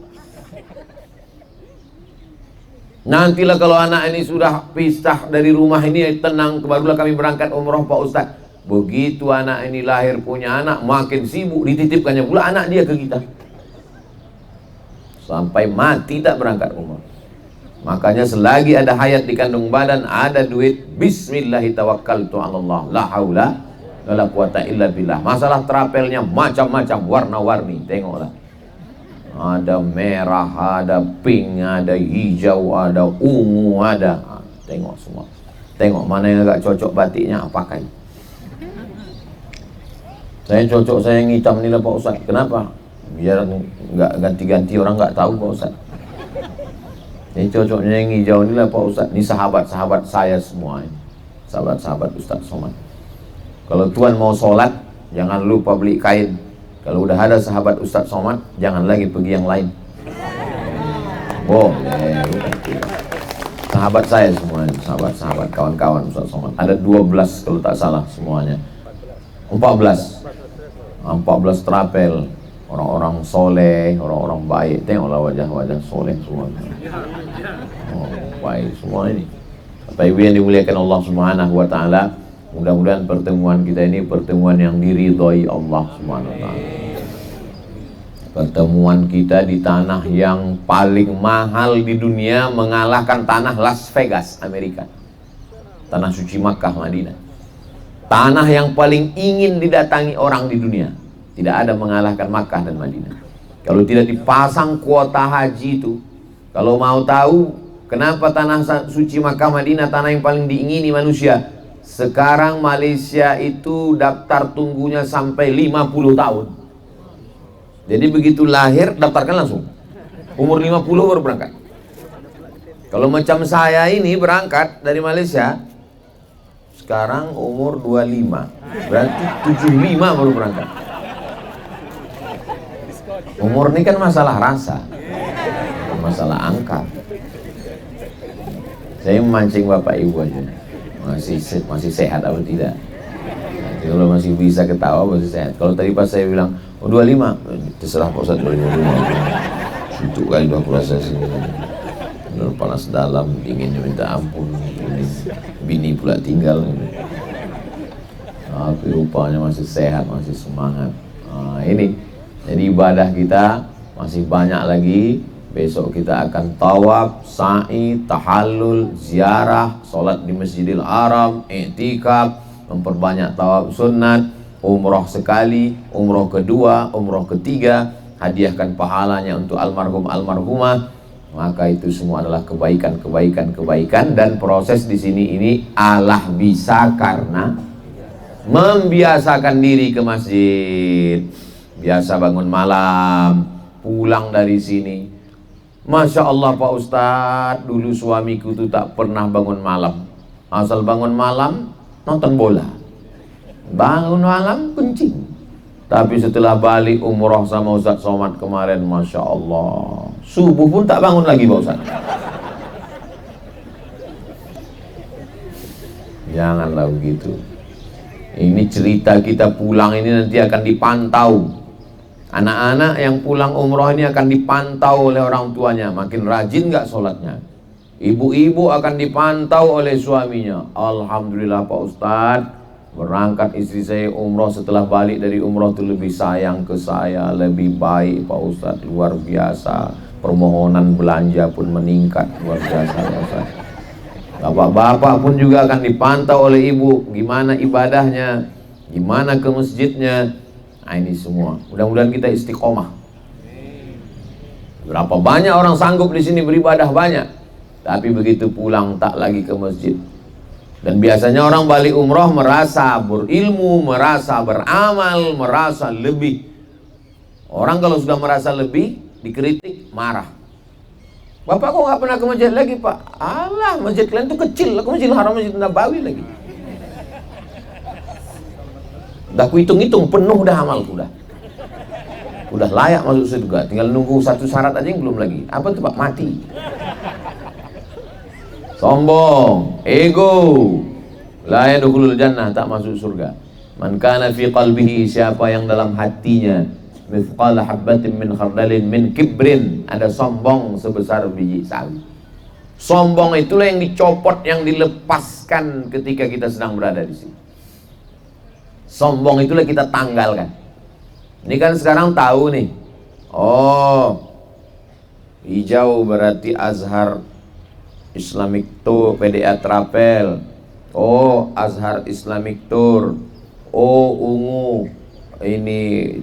Nantilah kalau anak ini sudah pisah dari rumah ini, tenang, barulah kami berangkat umroh Pak Ustadz. Begitu anak ini lahir punya anak, makin sibuk, dititipkannya pula anak dia ke kita. Sampai mati tak berangkat umroh. Makanya selagi ada hayat di kandung badan, ada duit, bismillahirrahmanirrahim, la haula wala quwata illa billah. Masalah terapelnya macam-macam, warna-warni, tengoklah. Ada merah, ada pink, ada hijau, ada ungu, ada. Tengok semua. Tengok mana yang agak cocok batiknya, pakai. Saya cocok saya yang hitam ni lah Pak Ustaz. Kenapa? Biar nggak ganti-ganti orang nggak tahu Pak Ustaz. Ini cocoknya yang hijau ni lah Pak Ustaz. Ini sahabat-sahabat saya semua ini. Sahabat-sahabat Ustaz Somad. Kalau Tuan mau sholat, jangan lupa beli kain. Kalau udah ada sahabat Ustaz Somad, jangan lagi pergi yang lain. Boleh. sahabat saya semuanya, sahabat-sahabat, kawan-kawan Ustaz Somad. Ada 12 kalau tak salah semuanya. 14 trapel, orang-orang soleh, orang-orang baik. Tengoklah wajah-wajah soleh semua. Oh, baik semua ini. Bapak Ibu yang dimuliakan Allah Subhanahu wa taala, mudah-mudahan pertemuan kita ini pertemuan yang diridhoi Allah Subhanahu wa taala. Pertemuan kita di tanah yang paling mahal di dunia, mengalahkan tanah Las Vegas, Amerika. Tanah suci Makkah, Madinah. Tanah yang paling ingin didatangi orang di dunia. Tidak ada mengalahkan Makkah dan Madinah. Kalau tidak dipasang kuota haji itu, kalau mau tahu kenapa tanah suci Makkah, Madinah tanah yang paling diingini manusia, sekarang Malaysia itu daftar tunggunya sampai 50 tahun. Jadi begitu lahir daftarkan langsung. Umur 50 baru berangkat. Kalau macam saya ini berangkat dari Malaysia sekarang umur 25, berarti 75 baru berangkat. Umur ini kan masalah rasa, masalah angka. Saya memancing Bapak Ibu aja, masih sehat atau tidak. Nanti kalau masih bisa ketawa masih sehat. Kalau tadi pas saya bilang 25, terserah Pak Ustadz 25. Suntuk kali aku rasa sini. Benar panas dalam, dinginnya minta ampun. Bini pula tinggal. Tapi rupanya masih sehat, masih semangat. Nah, ini. Jadi ibadah kita masih banyak lagi. Besok kita akan tawaf, sa'i, tahallul, ziarah, sholat di Masjidil Haram, i'tikaf, memperbanyak tawaf sunat, umroh sekali, umroh kedua, umroh ketiga, hadiahkan pahalanya untuk almarhum almarhumah. Maka itu semua adalah kebaikan dan proses di sini ini Allah bisa karena membiasakan diri ke masjid, biasa bangun malam, pulang dari sini. Masya Allah Pak Ustadz, dulu suamiku tuh tak pernah bangun malam, asal bangun malam nonton bola, bangun malam kencing. Tapi setelah balik umroh sama Ustadz Somad kemarin, Masya Allah, subuh pun tak bangun lagi Pak Ustadz. Janganlah begitu. Ini cerita kita pulang ini nanti akan dipantau. Anak-anak yang pulang umroh ini akan dipantau oleh orang tuanya, makin rajin nggak sholatnya. Ibu-ibu akan dipantau oleh suaminya. Alhamdulillah Pak Ustadz, berangkat istri saya umroh, setelah balik dari umroh itu lebih sayang ke saya, lebih baik Pak Ustadz, luar biasa. Permohonan belanja pun meningkat, luar biasa Pak Ustadz. Bapak-bapak pun juga akan dipantau oleh ibu, gimana ibadahnya, gimana ke masjidnya. Nah ini semua, mudah-mudahan kita istiqomah. Berapa banyak orang sanggup di sini beribadah banyak, tapi begitu pulang tak lagi ke masjid. Dan biasanya orang balik umroh merasa berilmu, merasa beramal, merasa lebih. Orang kalau sudah merasa lebih, dikritik, marah. Bapak kok nggak pernah ke masjid lagi Pak? Alah, masjid kalian itu kecil, ke Masjidil Haram, Masjid Nabawi lagi. Udah ku hitung-hitung, penuh dah amalku dah. Udah layak masuk surga, tinggal nunggu satu syarat aja yang belum lagi. Apa tuh Pak? Mati. Sombong, ego, la yadkhulul jannah, tak masuk surga. Man kana fi qalbihi, siapa yang dalam hatinya mithqala habbatin min khardalin min kibrin, ada sombong sebesar biji sawi. Sombong itulah yang dicopot, yang dilepaskan ketika kita sedang berada di sini. Sombong itulah kita tanggalkan. Ini kan sekarang tahu nih. Oh, hijau berarti Azhar Islamic Tour, PDA Trapel. Oh, Azhar Islamic Tour. Oh, ungu ini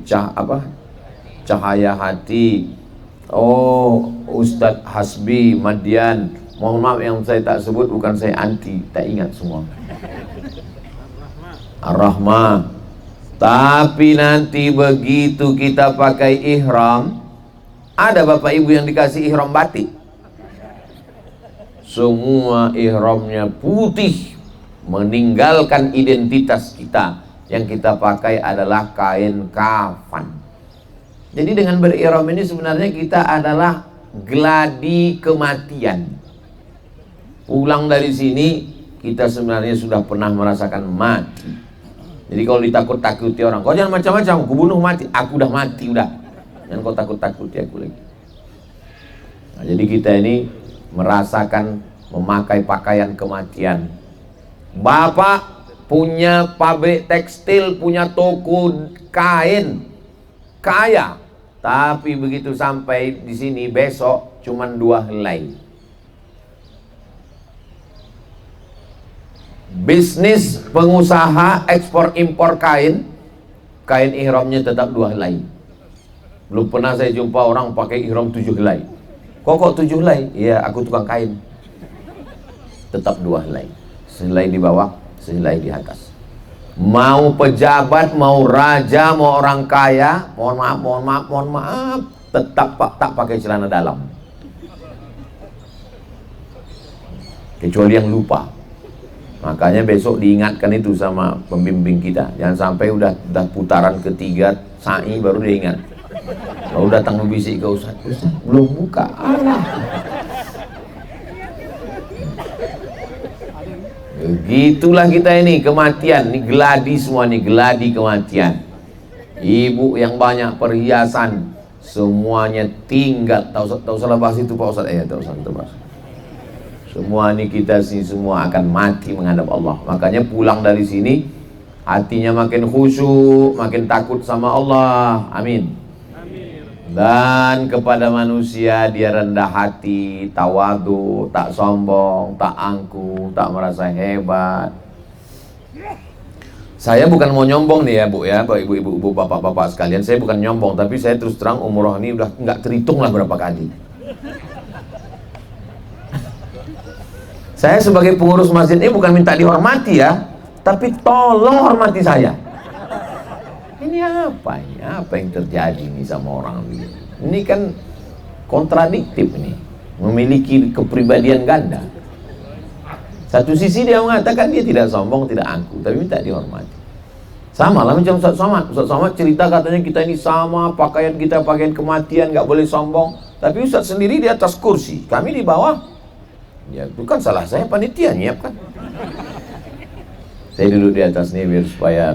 Cahaya Hati. Oh, Ustadz Hasbi Madian. Mohon maaf yang saya tak sebut, bukan saya anti, tak ingat semua. Ar-Rahmah. Tapi nanti begitu kita pakai ihram, ada Bapak Ibu yang dikasih ihram batik. Semua ihramnya putih, meninggalkan identitas kita. Yang kita pakai adalah kain kafan. Jadi dengan berihram ini sebenarnya kita adalah gladi kematian. Pulang dari sini kita sebenarnya sudah pernah merasakan mati. Jadi kalau ditakut-takuti orang, kau jangan macam-macam, aku bunuh mati. Aku udah mati, udah. Jangan kau takut-takuti aku lagi. Nah, jadi kita ini merasakan memakai pakaian kematian. Bapak punya pabrik tekstil, punya toko kain, kaya. Tapi begitu sampai di sini besok cuman 2 helai. Bisnis pengusaha ekspor impor kain ihramnya tetap 2 helai. Belum pernah saya jumpa orang pakai ihram 7 helai. Kok 7 helai? Iya, aku tukang kain. Tetap 2 helai. Sehelai di bawah, sehelai di atas. Mau pejabat, mau raja, mau orang kaya, mohon maaf, tetap tak pakai celana dalam. Kecuali yang lupa. Makanya besok diingatkan itu sama pembimbing kita. Jangan sampai udah putaran ketiga sa'i baru dia ingat. Lalu datang membisik ke Ustaz, Ustaz belum buka. Allah. Begitulah kita ini, kematian. Ini geladi semua nih, geladi kematian. Ibu yang banyak perhiasan, semuanya tinggal. Tahu salah bahas itu Pak Ustaz? Tahu salah bahas. Semua ini kita sini semua akan mati menghadap Allah. Makanya pulang dari sini hatinya makin khusyuk, makin takut sama Allah. Amin. Dan kepada manusia dia rendah hati, tawadu, tak sombong, tak angkuh, tak merasa hebat. Saya bukan mau nyombong nih ya Bu ya, ibu-ibu, bapak-bapak sekalian. Saya bukan nyombong, tapi saya terus terang umroh ini udah nggak terhitung lah berapa kali. Saya sebagai pengurus masjid ini bukan minta dihormati ya, tapi tolong hormati saya. Ini apa ini? Apa yang terjadi ini sama orang ini? Ini kan kontradiktif ini, memiliki kepribadian ganda. Satu sisi dia mengatakan dia tidak sombong, tidak angkuh, tapi minta dihormati. Sama lah macam Ustaz Somad. Ustaz Somad cerita katanya kita ini sama, pakaian kita pakaian kematian, nggak boleh sombong. Tapi Ustaz sendiri di atas kursi, kami di bawah. Ya itu kan salah saya, panitia nyiapkan. Saya duduk di atas nih biar supaya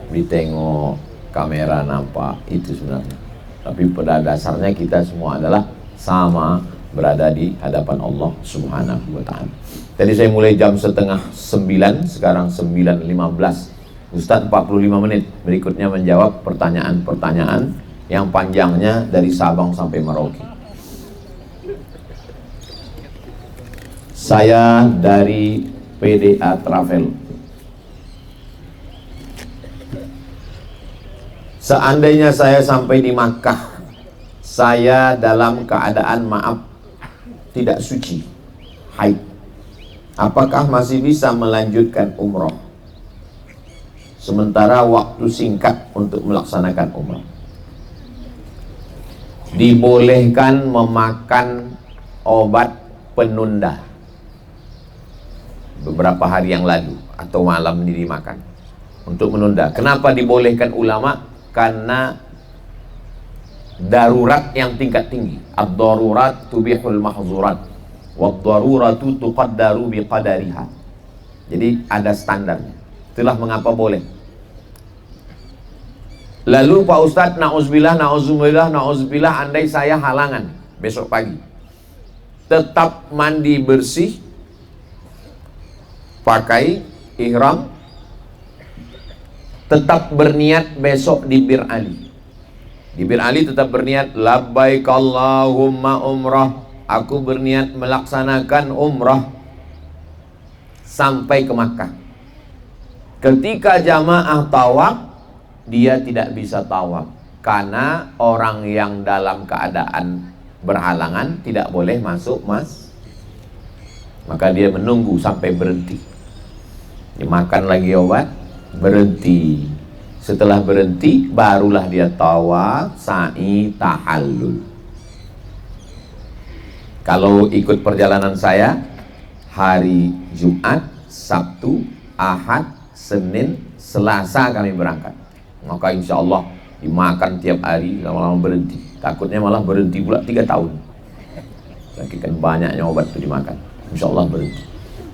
ditengok kamera nampak itu sebenarnya. Tapi pada dasarnya kita semua adalah sama berada di hadapan Allah Subhanahu wa ta'ala. Tadi saya mulai jam 8:30, sekarang 9:15. Ustadz 45 menit berikutnya menjawab pertanyaan-pertanyaan yang panjangnya dari Sabang sampai Merauke. Saya dari PDA Travel. Seandainya saya sampai di Makkah, saya dalam keadaan maaf tidak suci, haid, apakah masih bisa melanjutkan umroh? Sementara waktu singkat untuk melaksanakan umroh. Dibolehkan memakan obat penunda beberapa hari yang lalu atau malam ini dimakan untuk menunda. Kenapa dibolehkan ulama? Karena darurat yang tingkat tinggi. Ad-darurat tubihul mahzurat wad-daruratu tuqaddaru biqadariha. Jadi ada standarnya. Itulah mengapa boleh. Lalu Pak Ustadz, na'udzubillah, andai saya halangan besok pagi, tetap mandi bersih, pakai ihram, tetap berniat besok di Bir Ali. Di Bir Ali tetap berniat labbaik Allahumma umrah, aku berniat melaksanakan umrah sampai ke Makkah. Ketika jamaah tawaf, dia tidak bisa tawaf karena orang yang dalam keadaan berhalangan tidak boleh masuk maka dia menunggu sampai berhenti. Dimakan lagi obat, berhenti. Setelah berhenti, barulah dia tawaf, sa'i, tahallul. Kalau ikut perjalanan saya, hari Jumat, Sabtu, Ahad, Senin, Selasa kami berangkat. Maka insya Allah dimakan tiap hari, lama-lama berhenti. Takutnya malah berhenti pula 3 tahun. Saking banyaknya obat itu dimakan. insya Allah berhenti.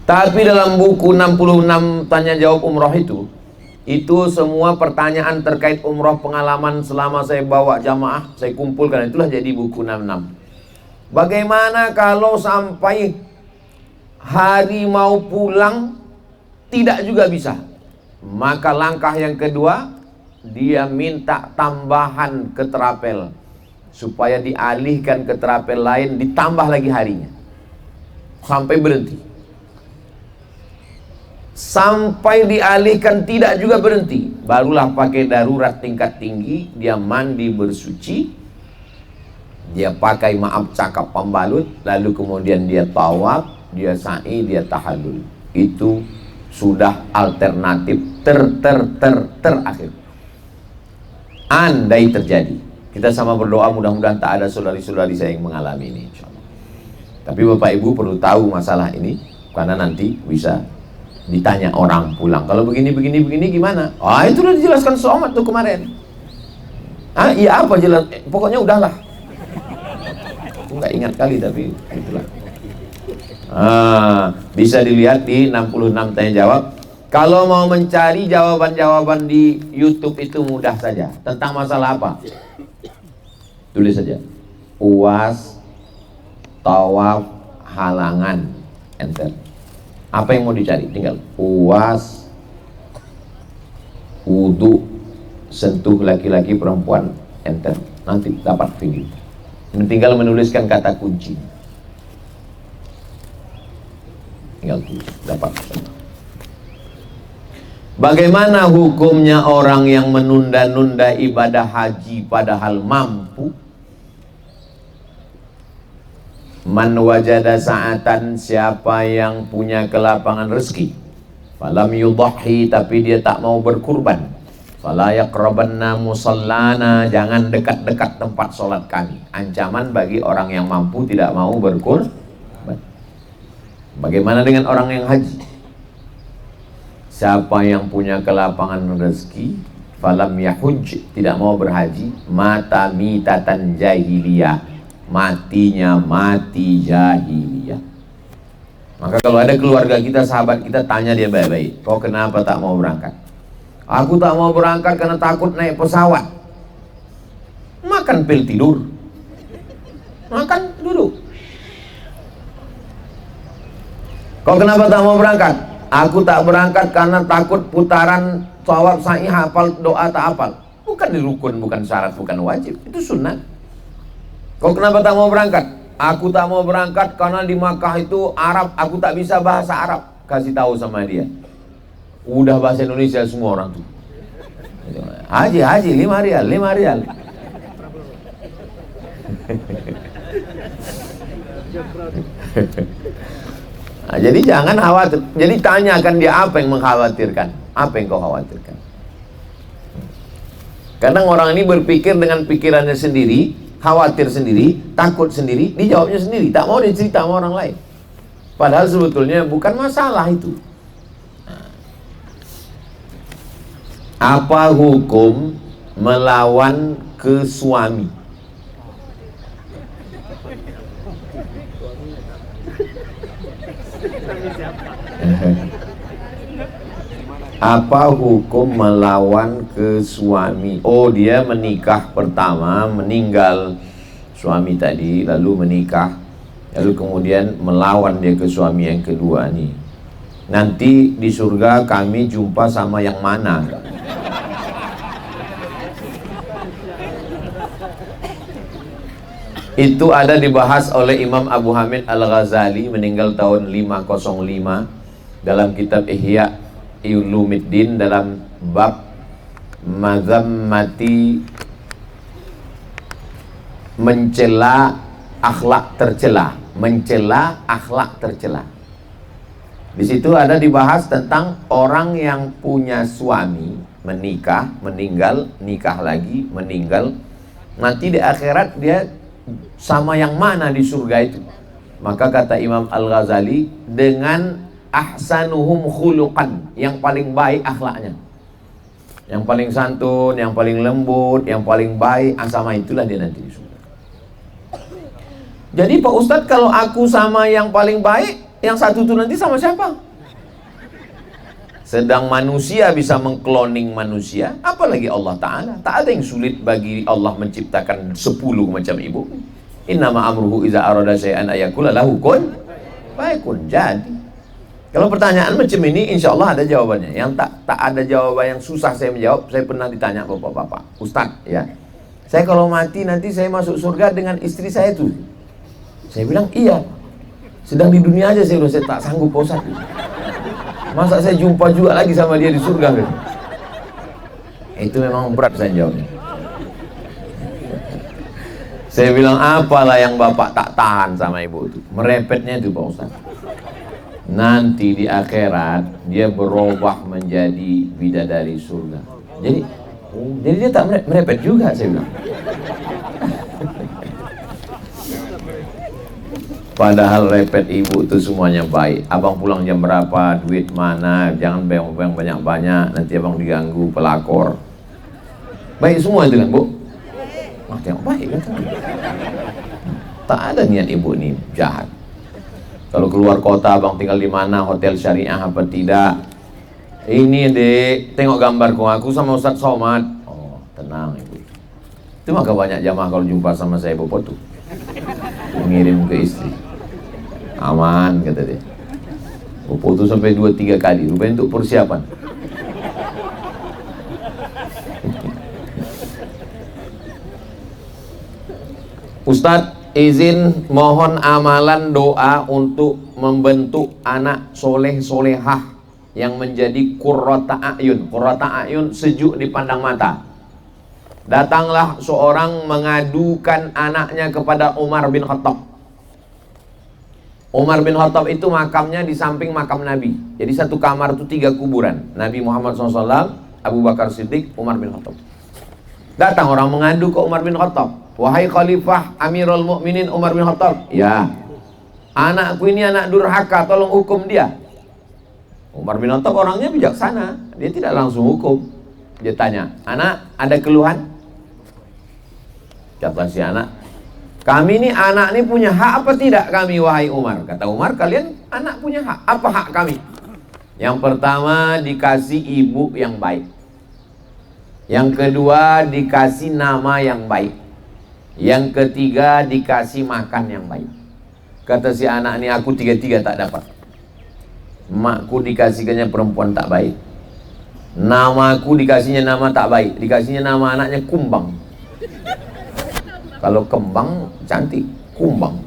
Tapi dalam buku 66 tanya jawab umroh itu semua pertanyaan terkait umroh pengalaman selama saya bawa jamaah, saya kumpulkan, itulah jadi buku 66. Bagaimana kalau sampai hari mau pulang tidak juga bisa? Maka langkah yang kedua, dia minta tambahan ke terapel supaya dialihkan ke terapel lain, ditambah lagi harinya sampai berhenti. Sampai dialihkan tidak juga berhenti, barulah pakai darurat tingkat tinggi, dia mandi bersuci, dia pakai maaf cakap pembalut, lalu kemudian dia tawaf, dia sa'i, dia tahallul. Itu sudah alternatif terakhir. Andai terjadi, kita sama berdoa mudah-mudahan tak ada saudari-saudari saya yang mengalami ini, insyaallah. Tapi Bapak Ibu perlu tahu masalah ini, karena nanti bisa ditanya orang pulang, kalau begini gimana? Itu udah dijelaskan Somad tuh kemarin. Iya apa jelas? Pokoknya udahlah. Nggak ingat kali tapi itulah. Bisa dilihat di 66 tanya jawab. Kalau mau mencari jawaban-jawaban di YouTube itu mudah saja. Tentang masalah apa? Tulis saja. UAS, tawaf, halangan, enter. Apa yang mau dicari? Tinggal UAS, wudu, sentuh laki-laki perempuan, enter. Nanti dapat video. Tinggal menuliskan kata kunci. Tinggal tulis, dapat. Bagaimana hukumnya orang yang menunda-nunda ibadah haji padahal mampu? Man wajada sa'atan, siapa yang punya kelapangan rezeki, falam yudhi, tapi dia tak mau berkurban, fala yaqrabanna musallana, jangan dekat-dekat tempat sholat kami. Ancaman bagi orang yang mampu tidak mau berkurban. Bagaimana dengan orang yang haji? Siapa yang punya kelapangan rezeki, falam yahuj, tidak mau berhaji, mata mitatan jahiliyah, matinya mati jahiliyah. Maka kalau ada keluarga kita, sahabat kita, tanya dia baik-baik, kau kenapa tak mau berangkat? Aku tak mau berangkat karena takut naik pesawat. Makan pil tidur, makan duduk. Kau kenapa tak mau berangkat? Aku tak berangkat karena takut putaran tawaf sa'i hafal doa tak hafal. Bukan di rukun, bukan syarat, bukan wajib, itu sunnah. Kau kenapa tak mau berangkat? Aku tak mau berangkat karena di Makkah itu Arab, aku tak bisa bahasa Arab. Kasih tahu sama dia, udah bahasa Indonesia semua orang tuh. Haji 5 rial. Nah, jadi jangan khawatir. Jadi tanyakan dia apa yang mengkhawatirkan, apa yang kau khawatirkan. Kadang orang ini berpikir dengan pikirannya sendiri, khawatir sendiri, takut sendiri, dijawabnya sendiri, tak mau dicerita sama orang lain. Padahal sebetulnya bukan masalah itu. Apa hukum melawan ke suami? Apa hukum melawan ke suami? Oh, dia menikah pertama, meninggal suami tadi, lalu menikah, lalu kemudian melawan dia ke suami yang kedua nih. Nanti di surga kami jumpa sama yang mana? Itu ada dibahas oleh Imam Abu Hamid Al-Ghazali, meninggal tahun 505, dalam kitab Ihya Ulumuddin, dalam bab mazammati, mencela akhlak tercela, mencela akhlak tercela. Di situ ada dibahas tentang orang yang punya suami, menikah, meninggal, nikah lagi, meninggal, nanti di akhirat dia sama yang mana di surga itu? Maka kata Imam Al-Ghazali, dengan ahsanuhum khuluqan, yang paling baik akhlaknya, yang paling santun, yang paling lembut, yang paling baik, sama itulah dia nanti di surga. Jadi Pak Ustadz, kalau aku sama yang paling baik, Yang satu itu nanti sama siapa? Sedang manusia bisa mengkloning manusia, apalagi Allah Ta'ala. Tak ada yang sulit bagi Allah menciptakan 10 macam ibu. Innama amruhu iza arada syai'an ayakula lahu kun fayakun. Jadi kalau pertanyaan macam ini, insya Allah ada jawabannya. Yang tak ada jawaban yang susah saya menjawab. Saya pernah ditanya bapak-bapak, Ustadz ya, saya kalau mati nanti saya masuk surga dengan istri saya tuh. Saya bilang iya. Sedang di dunia aja saya tak sanggup Pak Ustadz. Masa saya jumpa juga lagi sama dia di surga gitu. Itu memang berat saya jawabnya. Saya bilang apalah yang bapak tak tahan sama ibu itu. Merepetnya itu Pak Ustaz. Nanti di akhirat dia berubah menjadi bidadari surga. Jadi dia tak merepet juga, saya bilang. Padahal repet ibu itu semuanya baik. Abang pulang jam berapa, duit mana, jangan bayang banyak-banyak, nanti abang diganggu pelakor. Baik semua itu kan bu? Wah tengok baik kan? Tak ada niat ibu ini jahat. Kalau keluar kota abang tinggal di mana, hotel syariah apa tidak. Ini dek, tengok gambarku aku sama Ustadz Somad. Oh tenang ibu. Itu maka banyak jamaah kalau jumpa sama saya Bopo tuh ngirim ke istri. Aman kata dia. Bopo tuh sampai 2-3 kali. Rupanya untuk persiapan. Ustadz izin mohon amalan doa untuk membentuk anak soleh solehah yang menjadi qurrata a'yun. Qurrata a'yun sejuk dipandang mata. Datanglah seorang mengadukan anaknya kepada Umar bin Khattab. Umar bin Khattab itu makamnya di samping makam Nabi. Jadi satu kamar itu 3 kuburan. Nabi Muhammad SAW, Abu Bakar Siddiq, Umar bin Khattab. Datang orang mengadu ke Umar bin Khattab. Wahai Khalifah Amirul Mukminin Umar bin Khattab. Ya, anakku ini anak durhaka, tolong hukum dia. Umar bin Khattab orangnya bijaksana. Dia tidak langsung hukum. Dia tanya, anak ada keluhan? Kata si anak, kami ini anak ini punya hak apa tidak kami wahai Umar? Kata Umar, kalian anak punya hak. Apa hak kami? Yang pertama dikasih ibu yang baik. Yang kedua dikasih nama yang baik. Yang ketiga dikasih makan yang baik. Kata si anak ini, aku 3-3 tak dapat. Makku dikasihkannya perempuan tak baik. Namaku dikasihnya nama tak baik. Dikasihnya nama anaknya Kumbang. Kalau kembang cantik, kumbang.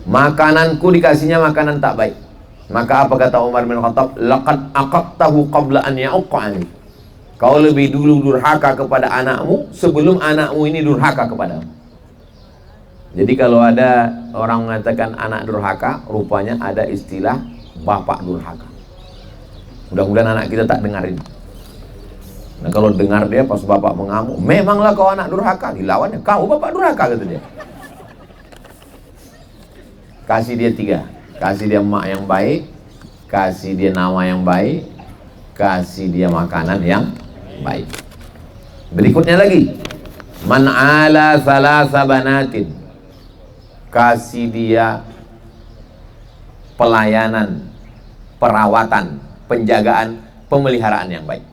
Makananku dikasihnya makanan tak baik. Maka apa kata Umar bin Khattab? Laqad aqaqtahu qabla an ya'uqqani. Kau lebih dulu durhaka kepada anakmu sebelum anakmu ini durhaka kepadamu. Jadi kalau ada orang mengatakan anak durhaka, rupanya ada istilah bapak durhaka. Mudah-mudahan anak kita tak dengarin. Nah kalau dengar dia pas bapak mengamuk, memanglah kau anak durhaka, dilawannya kau bapak durhaka kata dia. Kasih dia 3, kasih dia emak yang baik, kasih dia nama yang baik, kasih dia makanan yang baik. Berikutnya lagi, man ala salasa banatin, kasih dia pelayanan, perawatan, penjagaan, pemeliharaan yang baik.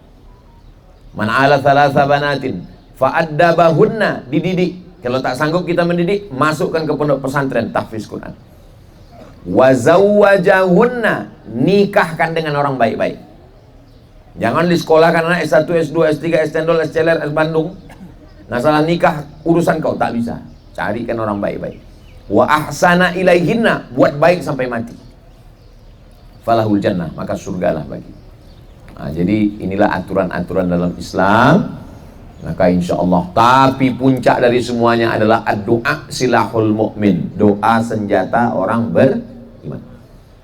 Man ala salasa banatin fa'addabahunna, dididik. Kalau tak sanggup kita mendidik, masukkan ke pondok pesantren tahfiz Quran. Wa zawwajahunna, nikahkan dengan orang baik-baik. Jangan disekolahkan anak S1, S2, S3, S-Cendol, S-Celer, S-Bandung. Masalah nikah urusan kau tak bisa. Carikan orang baik-baik. Wa ahsana ilaihinna, buat baik sampai mati. Falahul jannah, maka surgalah bagi. Nah, jadi inilah aturan-aturan dalam Islam. Maka insya Allah. Tapi puncak dari semuanya adalah doa silahul mukmin, doa senjata orang beriman.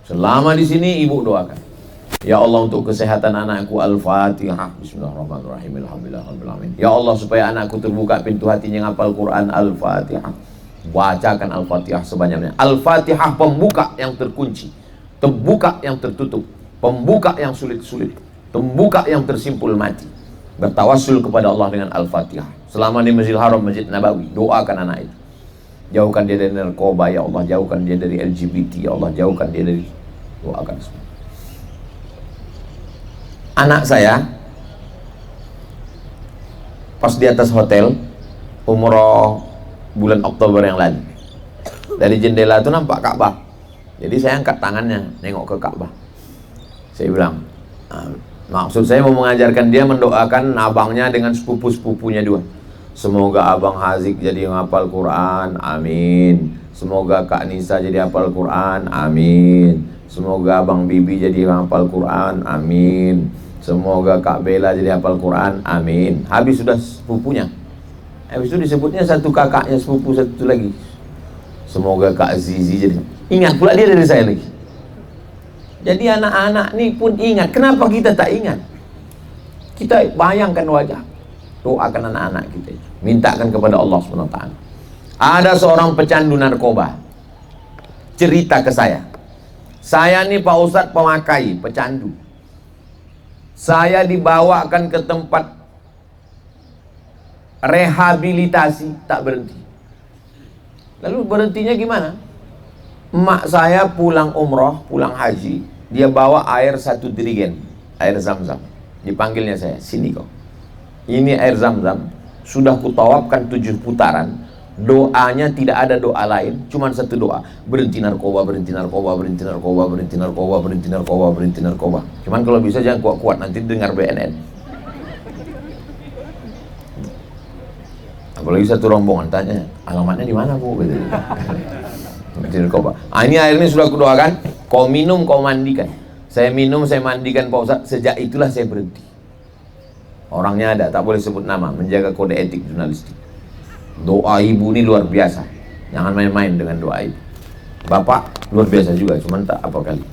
Selama di sini ibu doakan, ya Allah untuk kesehatan anakku, Al-Fatihah. Bismillahirrahmanirrahim. Alhamdulillahirrahmanirrahim. Ya Allah supaya anakku terbuka pintu hatinya ngapal Quran, Al-Fatihah. Bacakan Al-Fatihah sebanyak-banyaknya. Al-Fatihah pembuka yang terkunci, pembuka yang tertutup, pembuka yang sulit-sulit, pembuka yang tersimpul mati. Bertawassul kepada Allah dengan Al-Fatihah. Selama di Masjidil Haram, Masjid Nabawi, doakan anak itu. Jauhkan dia dari narkoba ya Allah, jauhkan dia dari LGBT ya Allah, jauhkan dia dari, doakan semua. Anak saya pas di atas hotel umroh bulan Oktober yang lalu, dari jendela itu nampak Ka'bah. Jadi saya angkat tangannya nengok ke Ka'bah. Saya bilang, maksud saya mau mengajarkan dia mendoakan abangnya dengan sepupu-sepupunya dua. Semoga abang Hazik jadi menghafal Quran, amin. Semoga Kak Nisa jadi hafal Quran, amin. Semoga abang Bibi jadi menghafal Quran, amin. Semoga Kak Bella jadi hafal Quran, amin. Habis sudah sepupunya. Habis itu disebutnya satu kakaknya sepupu satu lagi. Semoga Kak Zizi jadi. Ingat pula dia dari saya lagi. Jadi anak-anak ini pun ingat. Kenapa kita tak ingat? Kita bayangkan wajah. Doakan anak-anak kita. Mintakan kepada Allah SWT. Ada seorang pecandu narkoba cerita ke saya. Saya nih Pak Ustadz pemakai, pecandu. Saya dibawakan ke tempat rehabilitasi, tak berhenti. Lalu berhentinya gimana? Emak saya pulang umroh, pulang haji, dia bawa air 1 jerigen, air zam-zam. Dipanggilnya saya, sini kau. Ini air zam-zam, sudah kutawabkan 7 putaran. Doanya tidak ada doa lain, cuma satu doa. Berhenti narkoba, berhenti narkoba, berhenti narkoba, berhenti narkoba, berhenti narkoba, berhenti narkoba. Cuman kalau bisa jangan kuat-kuat, nanti dengar BNN. Apalagi satu rombongan tanya, alamatnya di mana Bu? Ini airnya sudah kudoakan, kau minum, kau mandikan. Saya minum, saya mandikan Pak Ustadz. Sejak itulah saya berhenti. Orangnya ada, tak boleh sebut nama, menjaga kode etik jurnalistik. Doa ibu ini luar biasa. Jangan main-main dengan doa ibu. Bapak luar biasa juga, cuman tak apa kali.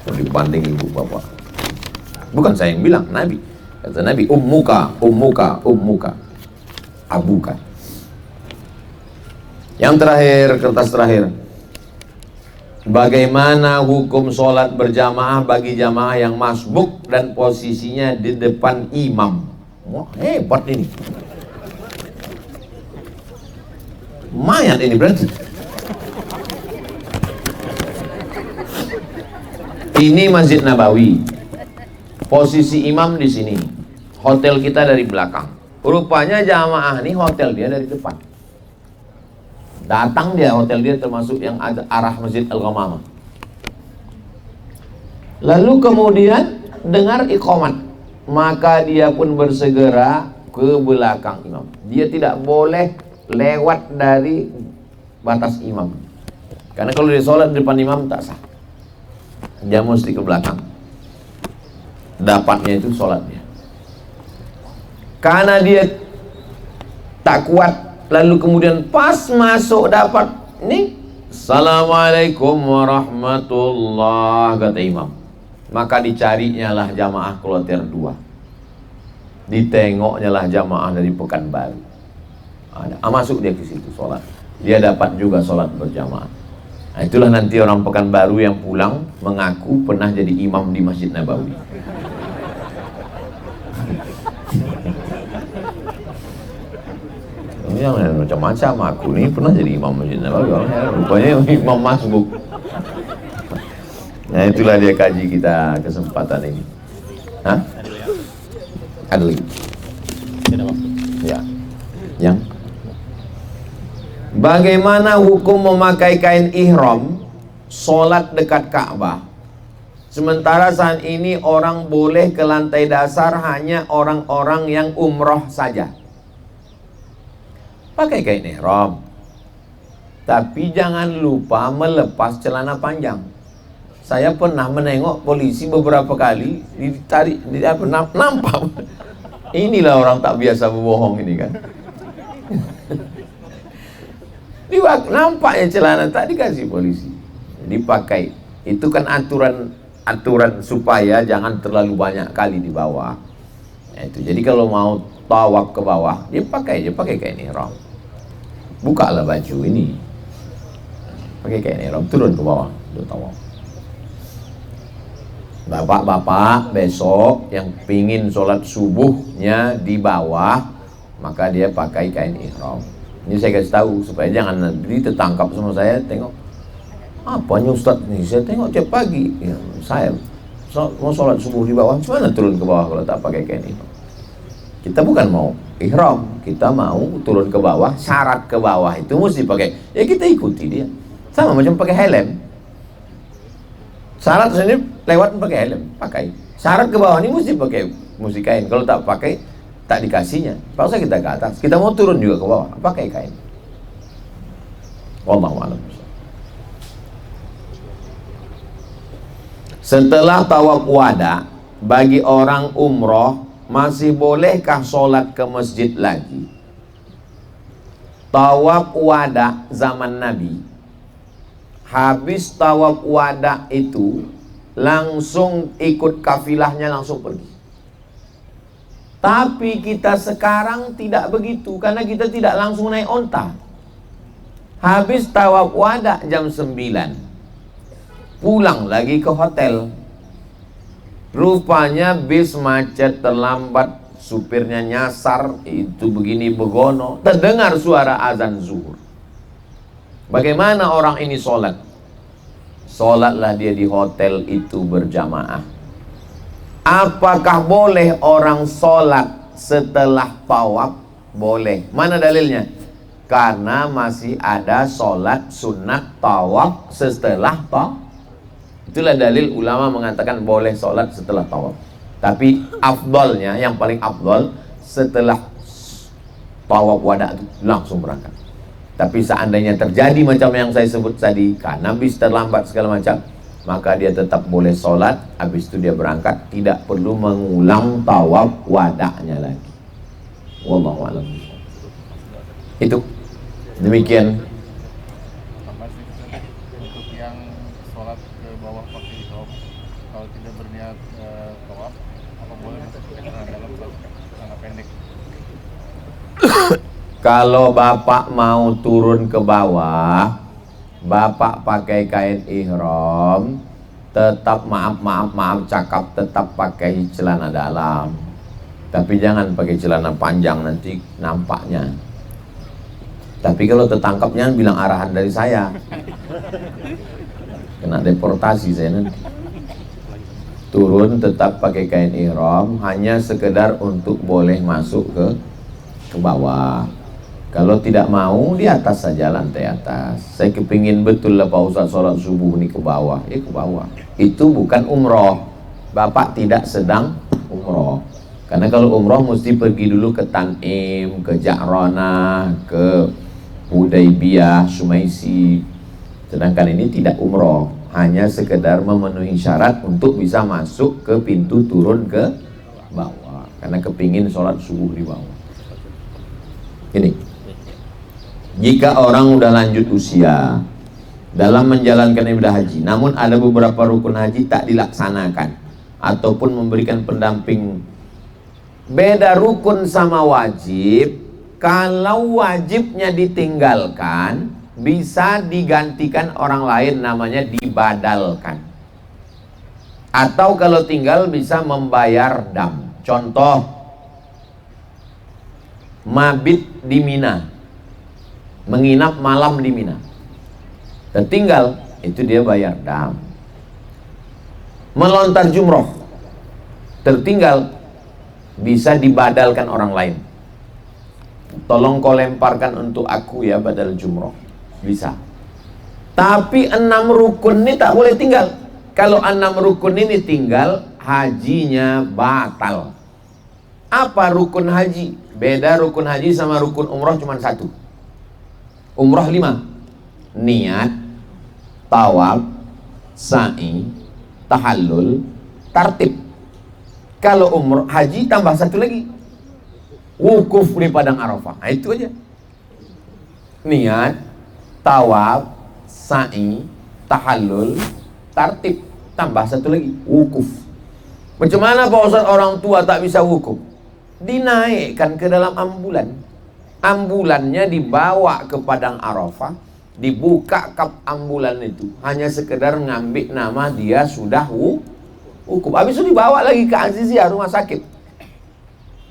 Kalau dibanding ibu bapak. Bukan saya yang bilang, Nabi. Kata Nabi, ummuka, ummuka, ummuka. Abuka. Yang terakhir, kertas terakhir. Bagaimana hukum sholat berjamaah bagi jamaah yang masbuk dan posisinya di depan imam? Wah, hebat ini. Mayat ini berarti. Ini Masjid Nabawi. Posisi imam di sini. Hotel kita dari belakang. Rupanya jamaah ini hotel dia dari depan. Datang dia, hotel dia termasuk yang arah Masjid Al-Ghamamah. Lalu kemudian dengar iqamat, maka dia pun bersegera ke belakang imam. Dia tidak boleh lewat dari batas imam. Karena kalau dia sholat di depan imam tak sah. Dia mesti ke belakang. Dapatnya itu sholat dia. Karena dia tak kuat, lalu kemudian pas masuk dapat ini, Assalamualaikum warahmatullah, kata imam. Maka dicarinya lah jamaah kloter 2. Ditengoknya lah jamaah dari Pekanbaru. Masuk dia ke situ sholat. Dia dapat juga sholat berjamaah. Nah, itulah nanti orang Pekanbaru yang pulang mengaku pernah jadi imam di Masjid Nabawi. Yang macam-macam, aku nih pernah jadi imam Masjid Nabawi, rupanya imam masbuk. Nah, itulah dia kaji kita kesempatan ini. Hah? Ada lagi? Ya. Yang? Bagaimana hukum memakai kain ihram sholat dekat Ka'bah? Sementara saat ini orang boleh ke lantai dasar hanya orang-orang yang umroh saja. Pakai kain ihram, tapi jangan lupa melepas celana panjang. Saya pernah menengok polisi beberapa kali ditarik, nampak. Inilah orang tak biasa berbohong ini kan. Nampaknya celana tak dikasih polisi, dipakai. Itu kan aturan supaya jangan terlalu banyak kali di bawah. Nah, itu. Jadi kalau mau tawaf ke bawah, dia pakai kain ihram. Bukalah baju ini, pakai kain ihram, turun ke bawah, untuk tawaf. Bapak-bapak besok yang pingin sholat subuhnya di bawah, maka dia pakai kain ihram. Ini saya kasih tahu supaya jangan nanti tertangkap sama saya. Tengok apanya Ustaz nih, saya tengok tiap pagi ya, saya mau sholat subuh di bawah, gimana turun ke bawah kalau tak pakai kain ihram? Kita bukan mau ihram, kita mau turun ke bawah. Syarat ke bawah itu mesti pakai, ya kita ikuti dia. Sama macam pakai helm. Syarat sini lewat pakai helm, pakai. Syarat ke bawah ini mesti kain. Kalau tak pakai, tak dikasihnya. Paksa kita ke atas. Kita mau turun juga ke bawah, pakai kain. Wallahu a'lam. Setelah tawaf wada, bagi orang umroh masih bolehkah sholat ke masjid lagi? Tawaf wada zaman Nabi, habis tawaf wada itu langsung ikut kafilahnya, langsung pergi. Tapi kita sekarang tidak begitu, karena kita tidak langsung naik onta. Habis tawaf wada jam 9, pulang lagi ke hotel. Rupanya bis macet, terlambat, supirnya nyasar, itu begini begono. Terdengar suara azan zuhur. Bagaimana orang ini sholat? Sholatlah dia di hotel itu berjamaah. Apakah boleh orang sholat setelah tawaf? Boleh. Mana dalilnya? Karena masih ada sholat sunat tawaf setelah tawaf. Itulah dalil ulama mengatakan boleh sholat setelah tawaf. Tapi afdolnya, yang paling afdol, setelah tawaf wada itu langsung berangkat. Tapi seandainya terjadi macam yang saya sebut tadi, karena bis terlambat segala macam, maka dia tetap boleh sholat. Habis itu dia berangkat, tidak perlu mengulang tawaf wada'nya lagi. Wallahu a'lam. Itu demikian. Untuk yang sholat ke bawah pakai ihram, kalau tidak berniat tawaf, apa boleh masuk ke celana dalam celana pendek? Kalau bapak mau turun ke bawah, bapak pakai kain ihram, tetap maaf cakap, tetap pakai celana dalam. Tapi jangan pakai celana panjang, nanti nampaknya. Tapi kalau tertangkap jangan bilang arahan dari saya, kena deportasi saya nanti. Turun tetap pakai kain ihram, hanya sekedar untuk boleh masuk ke bawah. Kalau tidak mau, di atas saja, lantai atas. Saya kepingin betul lah Pak Ustaz sholat subuh ini ke bawah. Ya ke bawah. Itu bukan umroh. Bapak tidak sedang umroh. Karena kalau umroh mesti pergi dulu ke Tanim, ke Ja'ranah, ke Hudaybiyah, Sumaisi. Sedangkan ini tidak umroh, hanya sekedar memenuhi syarat untuk bisa masuk ke pintu turun ke bawah. Karena kepingin sholat subuh di bawah. Ini, jika orang udah lanjut usia dalam menjalankan ibadah haji, namun ada beberapa rukun haji tak dilaksanakan ataupun memberikan pendamping. Beda rukun sama wajib. Kalau wajibnya ditinggalkan, bisa digantikan orang lain, namanya dibadalkan. Atau kalau tinggal bisa membayar dam. Contoh, mabit di Mina, menginap malam di Mina, tertinggal, itu dia bayar dam. Melontar jumroh, tertinggal, bisa dibadalkan orang lain. Tolong kau lemparkan untuk aku ya badal jumroh, bisa. Tapi 6 rukun ini tak boleh tinggal. Kalau 6 rukun ini tinggal, hajinya batal. Apa rukun haji? Beda rukun haji sama rukun umroh cuma 1. Umroh 5. Niat, tawaf, sa'i, tahallul, tartib. Kalau umroh haji tambah 1 lagi, wukuf di padang Arafah. Nah, itu aja. Niat, tawaf, sa'i, tahallul, tartib, tambah 1 lagi, wukuf. Macam mana Pak Ustaz orang tua tak bisa wukuf? Dinaikkan ke dalam ambulan. Ambulannya dibawa ke padang Arafah, dibuka kap ambulan itu, hanya sekedar ngambil nama dia sudah wukuf. Habis itu dibawa lagi ke Aziziyah, rumah sakit.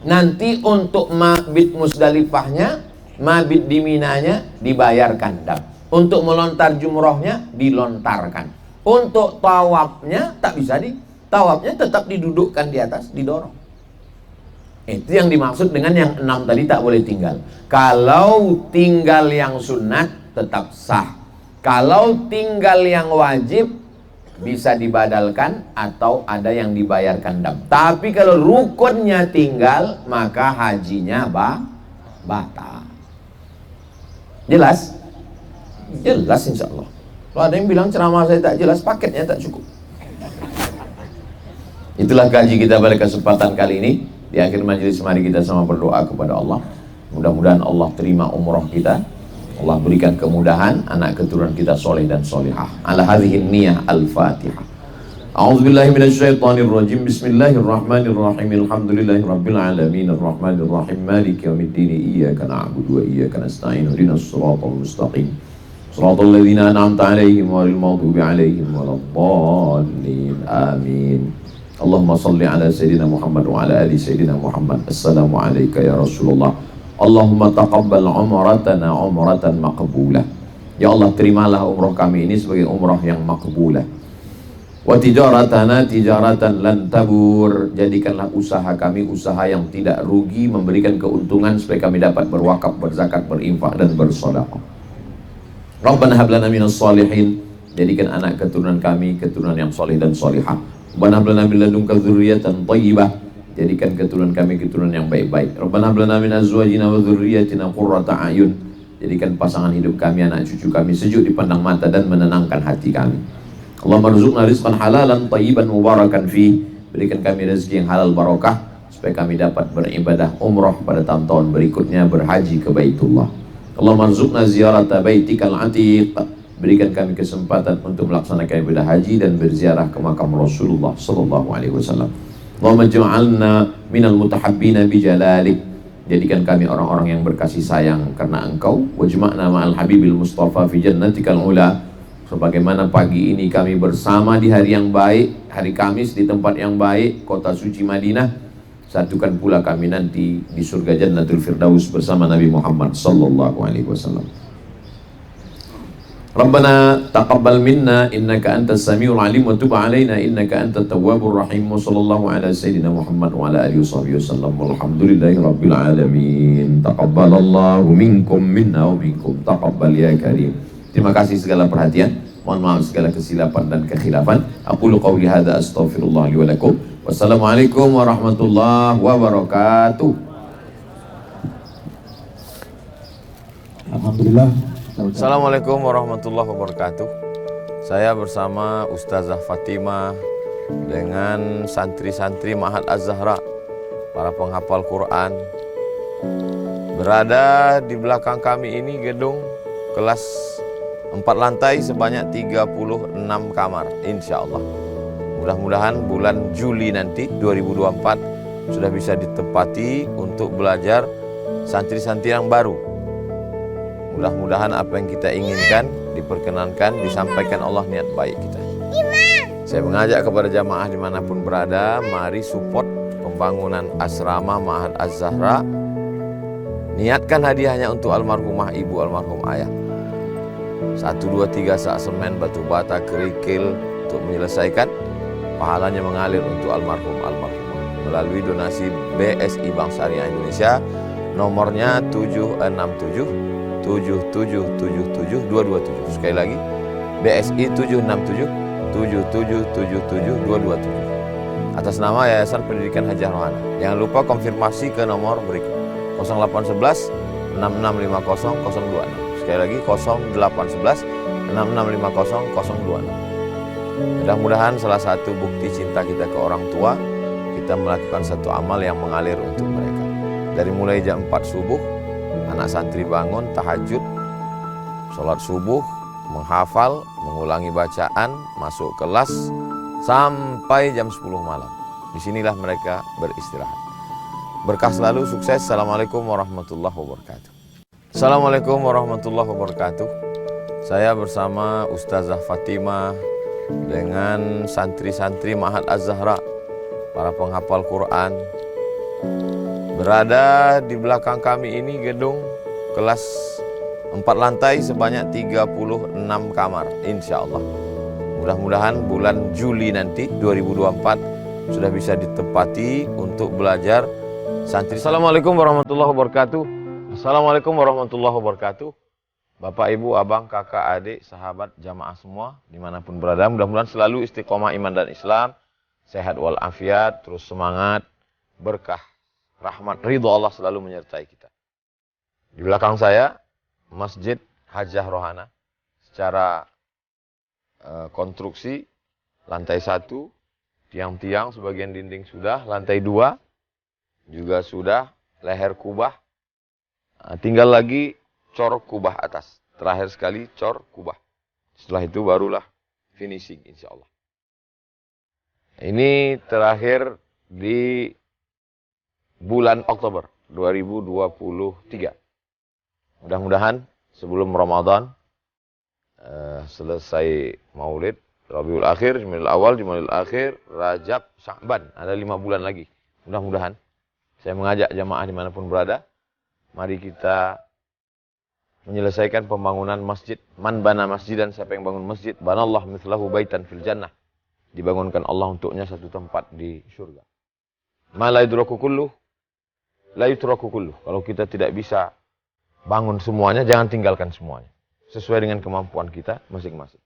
Nanti untuk mabit Musdalifahnya mabit di Minanya dibayarkan dam. Untuk melontar jumrohnya dilontarkan. Untuk tawafnya tak bisa tawafnya tetap didudukkan di atas, didorong. Itu yang dimaksud dengan yang 6 tadi tak boleh tinggal. Kalau tinggal yang sunat tetap sah. Kalau tinggal yang wajib bisa dibadalkan atau ada yang dibayarkan dam. Tapi kalau rukunnya tinggal maka hajinya batal. Jelas? Jelas insya Allah. Kalau ada yang bilang ceramah saya tak jelas, paketnya tak cukup. Itulah kaji kita pada kesempatan kali ini. Di akhir majelis mari kita sama berdoa kepada Allah. Mudah-mudahan Allah terima umrah kita. Allah berikan kemudahan, anak keturunan kita soleh dan solehah. Ala hadhihi niyah al-Fatihah. A'udzubillahi minasyaitonir rajim. Bismillahirrahmanirrahim. Alhamdulillahirabbil alamin arrahmanir rahim maliki yaumiddin. Iyyaka na'budu wa iyyaka nasta'in. Ihdinas siratal mustaqim. Shiratal ladzina an'amta 'alaihim ghairil maghdubi 'alaihim waladdallin. Amin. Allahumma salli ala Sayyidina Muhammad wa ala ali Sayyidina Muhammad. Assalamu alayka ya Rasulullah. Allahumma taqabbal umratana umratan maqbulah. Ya Allah, terimalah umrah kami ini sebagai umrah yang maqbulah. Wa tijaratana tijaratan lan tabur. Jadikanlah usaha kami usaha yang tidak rugi, memberikan keuntungan supaya kami dapat berwakaf, berzakat, berinfak dan bersedekah. Rabbana hab lana minas shalihin. Jadikan anak keturunan kami keturunan yang soleh dan solihah. Rabbana hab lana min ladunka dzurriyyatan thayyibah. Jadikan keturunan kami keturunan yang baik-baik. Rabbana hab lana min azwajina wa dzurriyyatina qurrata a'yun. Jadikan pasangan hidup kami, anak cucu kami sejuk dipandang mata dan menenangkan hati kami. Allahumma rzuqna rizqan halalan thayyiban mubarakan fi. Berikan kami rezeki yang halal barakah supaya kami dapat beribadah umrah pada tahun-tahun berikutnya, berhaji ke Baitullah. Allahumma rzuqna ziyarata baitikal atiq. Berikan kami kesempatan untuk melaksanakan ibadah haji dan berziarah ke makam Rasulullah sallallahu alaihi wasallam. Allahumma ij'alna minal mutahabbina bijalalik. Jadikan kami orang-orang yang berkasih sayang karena Engkau. Wajma'na ma'al habibil mustafa fi jannatikal ula. Sebagaimana pagi ini kami bersama di hari yang baik, hari Kamis di tempat yang baik, kota suci Madinah. Satukan pula kami nanti di surga Jannatul Firdaus bersama Nabi Muhammad sallallahu alaihi wasallam. Rabbana taqabbal minna innaka antas samiul alim wa tub alaina innaka antat tawwabur rahim. Wa sallallahu ala sayyidina Muhammad wa ala alihi wasallam. Walhamdulillahi rabbil alamin. Taqabbalallahu minkum minna wa minkum taqabbal ya karim. Terima kasih segala perhatian. Mohon maaf segala kesilapan dan kekhilafan. Aqulu qawli hadza astaghfirullah li wa lakum. Wassalamualaikum warahmatullahi wabarakatuh. Alhamdulillah. Assalamualaikum warahmatullahi wabarakatuh. Saya bersama Ustazah Fatimah dengan santri-santri Ma'had Az-Zahra, para penghafal Quran. Berada di belakang kami ini gedung kelas 4 lantai sebanyak 36 kamar, insya Allah. Mudah-mudahan bulan Juli nanti 2024 sudah bisa ditempati untuk belajar santri-santri yang baru. Mudah-mudahan apa yang kita inginkan diperkenankan, disampaikan Allah niat baik kita. Saya mengajak kepada jamaah dimanapun berada, mari support pembangunan asrama Ma'had Az-Zahra. Niatkan hadiahnya untuk almarhumah ibu, almarhum ayah. 1, 2, 3 sak semen, batu bata, kerikil untuk menyelesaikan. Pahalanya mengalir untuk almarhumah melalui donasi BSI Bank Syariah Indonesia. Nomornya 767 7777227. Sekali lagi, BSI 767 7777227 atas nama Yayasan Pendidikan Haji Arwana. Jangan lupa konfirmasi ke nomor berikut 0811 6650 026. Sekali lagi 0811 6650 026. Mudah-mudahan salah satu bukti cinta kita ke orang tua, kita melakukan satu amal yang mengalir untuk mereka. Dari mulai jam 4 subuh anak santri bangun tahajud, sholat subuh, menghafal, mengulangi bacaan, masuk kelas sampai jam 10 malam. Disinilah mereka beristirahat. Berkah selalu, sukses. Assalamualaikum warahmatullahi wabarakatuh. Assalamualaikum warahmatullahi wabarakatuh. Saya bersama Ustazah Fatimah dengan santri-santri Ma'had Az-Zahra, para penghafal Quran. Berada di belakang kami ini gedung kelas 4 lantai sebanyak 36 kamar, insya Allah. Mudah-mudahan bulan Juli nanti 2024 sudah bisa ditempati untuk belajar santri. Assalamualaikum warahmatullahi wabarakatuh. Assalamualaikum warahmatullahi wabarakatuh. Bapak, Ibu, Abang, Kakak, Adik, sahabat, jamaah semua dimanapun berada, mudah-mudahan selalu istiqomah iman dan Islam, sehat walafiat, terus semangat, berkah, rahmat, ridho Allah selalu menyertai kita. Di belakang saya Masjid Hajah Rohana secara konstruksi lantai 1, tiang-tiang sebagian dinding sudah, lantai 2 juga sudah, leher kubah, tinggal lagi cor kubah atas, terakhir sekali cor kubah. Setelah itu barulah finishing insya Allah. Ini terakhir di bulan Oktober 2023. Mudah-mudahan sebelum Ramadan selesai Maulid, Rabiul Akhir, Jumadil Awal, Jumadil Akhir, Rajab, Sya'ban. Ada 5 bulan lagi. Mudah-mudahan saya mengajak jamaah dimanapun berada, mari kita menyelesaikan pembangunan masjid. Man bana masjidan, siapa yang bangun masjid, banallah mithlahu baitan fil jannah. Dibangunkan Allah untuknya satu tempat di surga. Ma la yudraku kulluh, la yutraku kulluh. Kalau kita tidak bisa bangun semuanya, jangan tinggalkan semuanya. Sesuai dengan kemampuan kita masing-masing.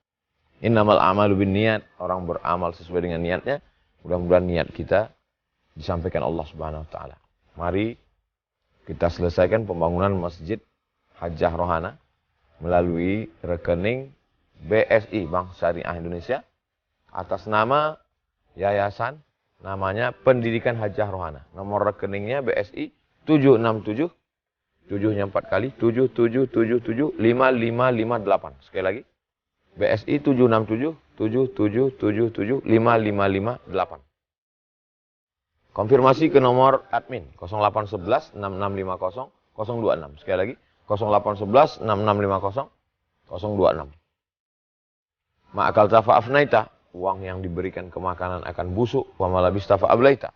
Innamal a'malu binniyat, orang beramal sesuai dengan niatnya. Mudah-mudahan niat kita disampaikan Allah Subhanahu wa taala. Mari kita selesaikan pembangunan Masjid Hajah Rohana melalui rekening BSI, Bank Syariah Indonesia, atas nama yayasan, namanya Pendidikan Hajah Rohana. Nomor rekeningnya BSI 767, 7-nya 4 kali, 7777 5558. Sekali lagi, BSI 767 7777 5558. Konfirmasi ke nomor admin 0811 6650 026. Sekali lagi, 0811 6650 026. Ma'akal tafa afnaita, uang yang diberikan ke makanan akan busuk, wa malabis tafa ablaita,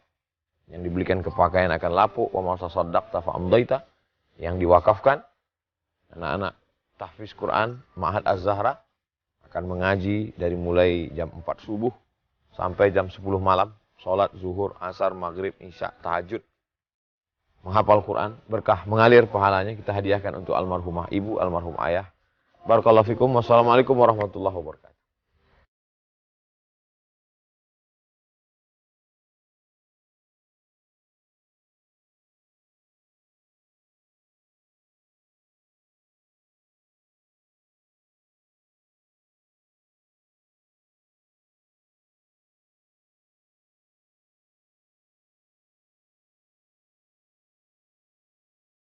yang diberikan ke pakaian akan lapuk, wa masasaddaq tafa amdaita, yang diwakafkan. Anak-anak tahfiz Quran Ma'had Az-Zahra akan mengaji dari mulai jam 4 subuh sampai jam 10 malam, sholat zuhur, asar, maghrib, isya, tahajud, menghafal Quran, berkah mengalir pahalanya kita hadiahkan untuk almarhumah ibu, almarhum ayah. Barakallahu fikum. Wassalamualaikum warahmatullahi wabarakatuh.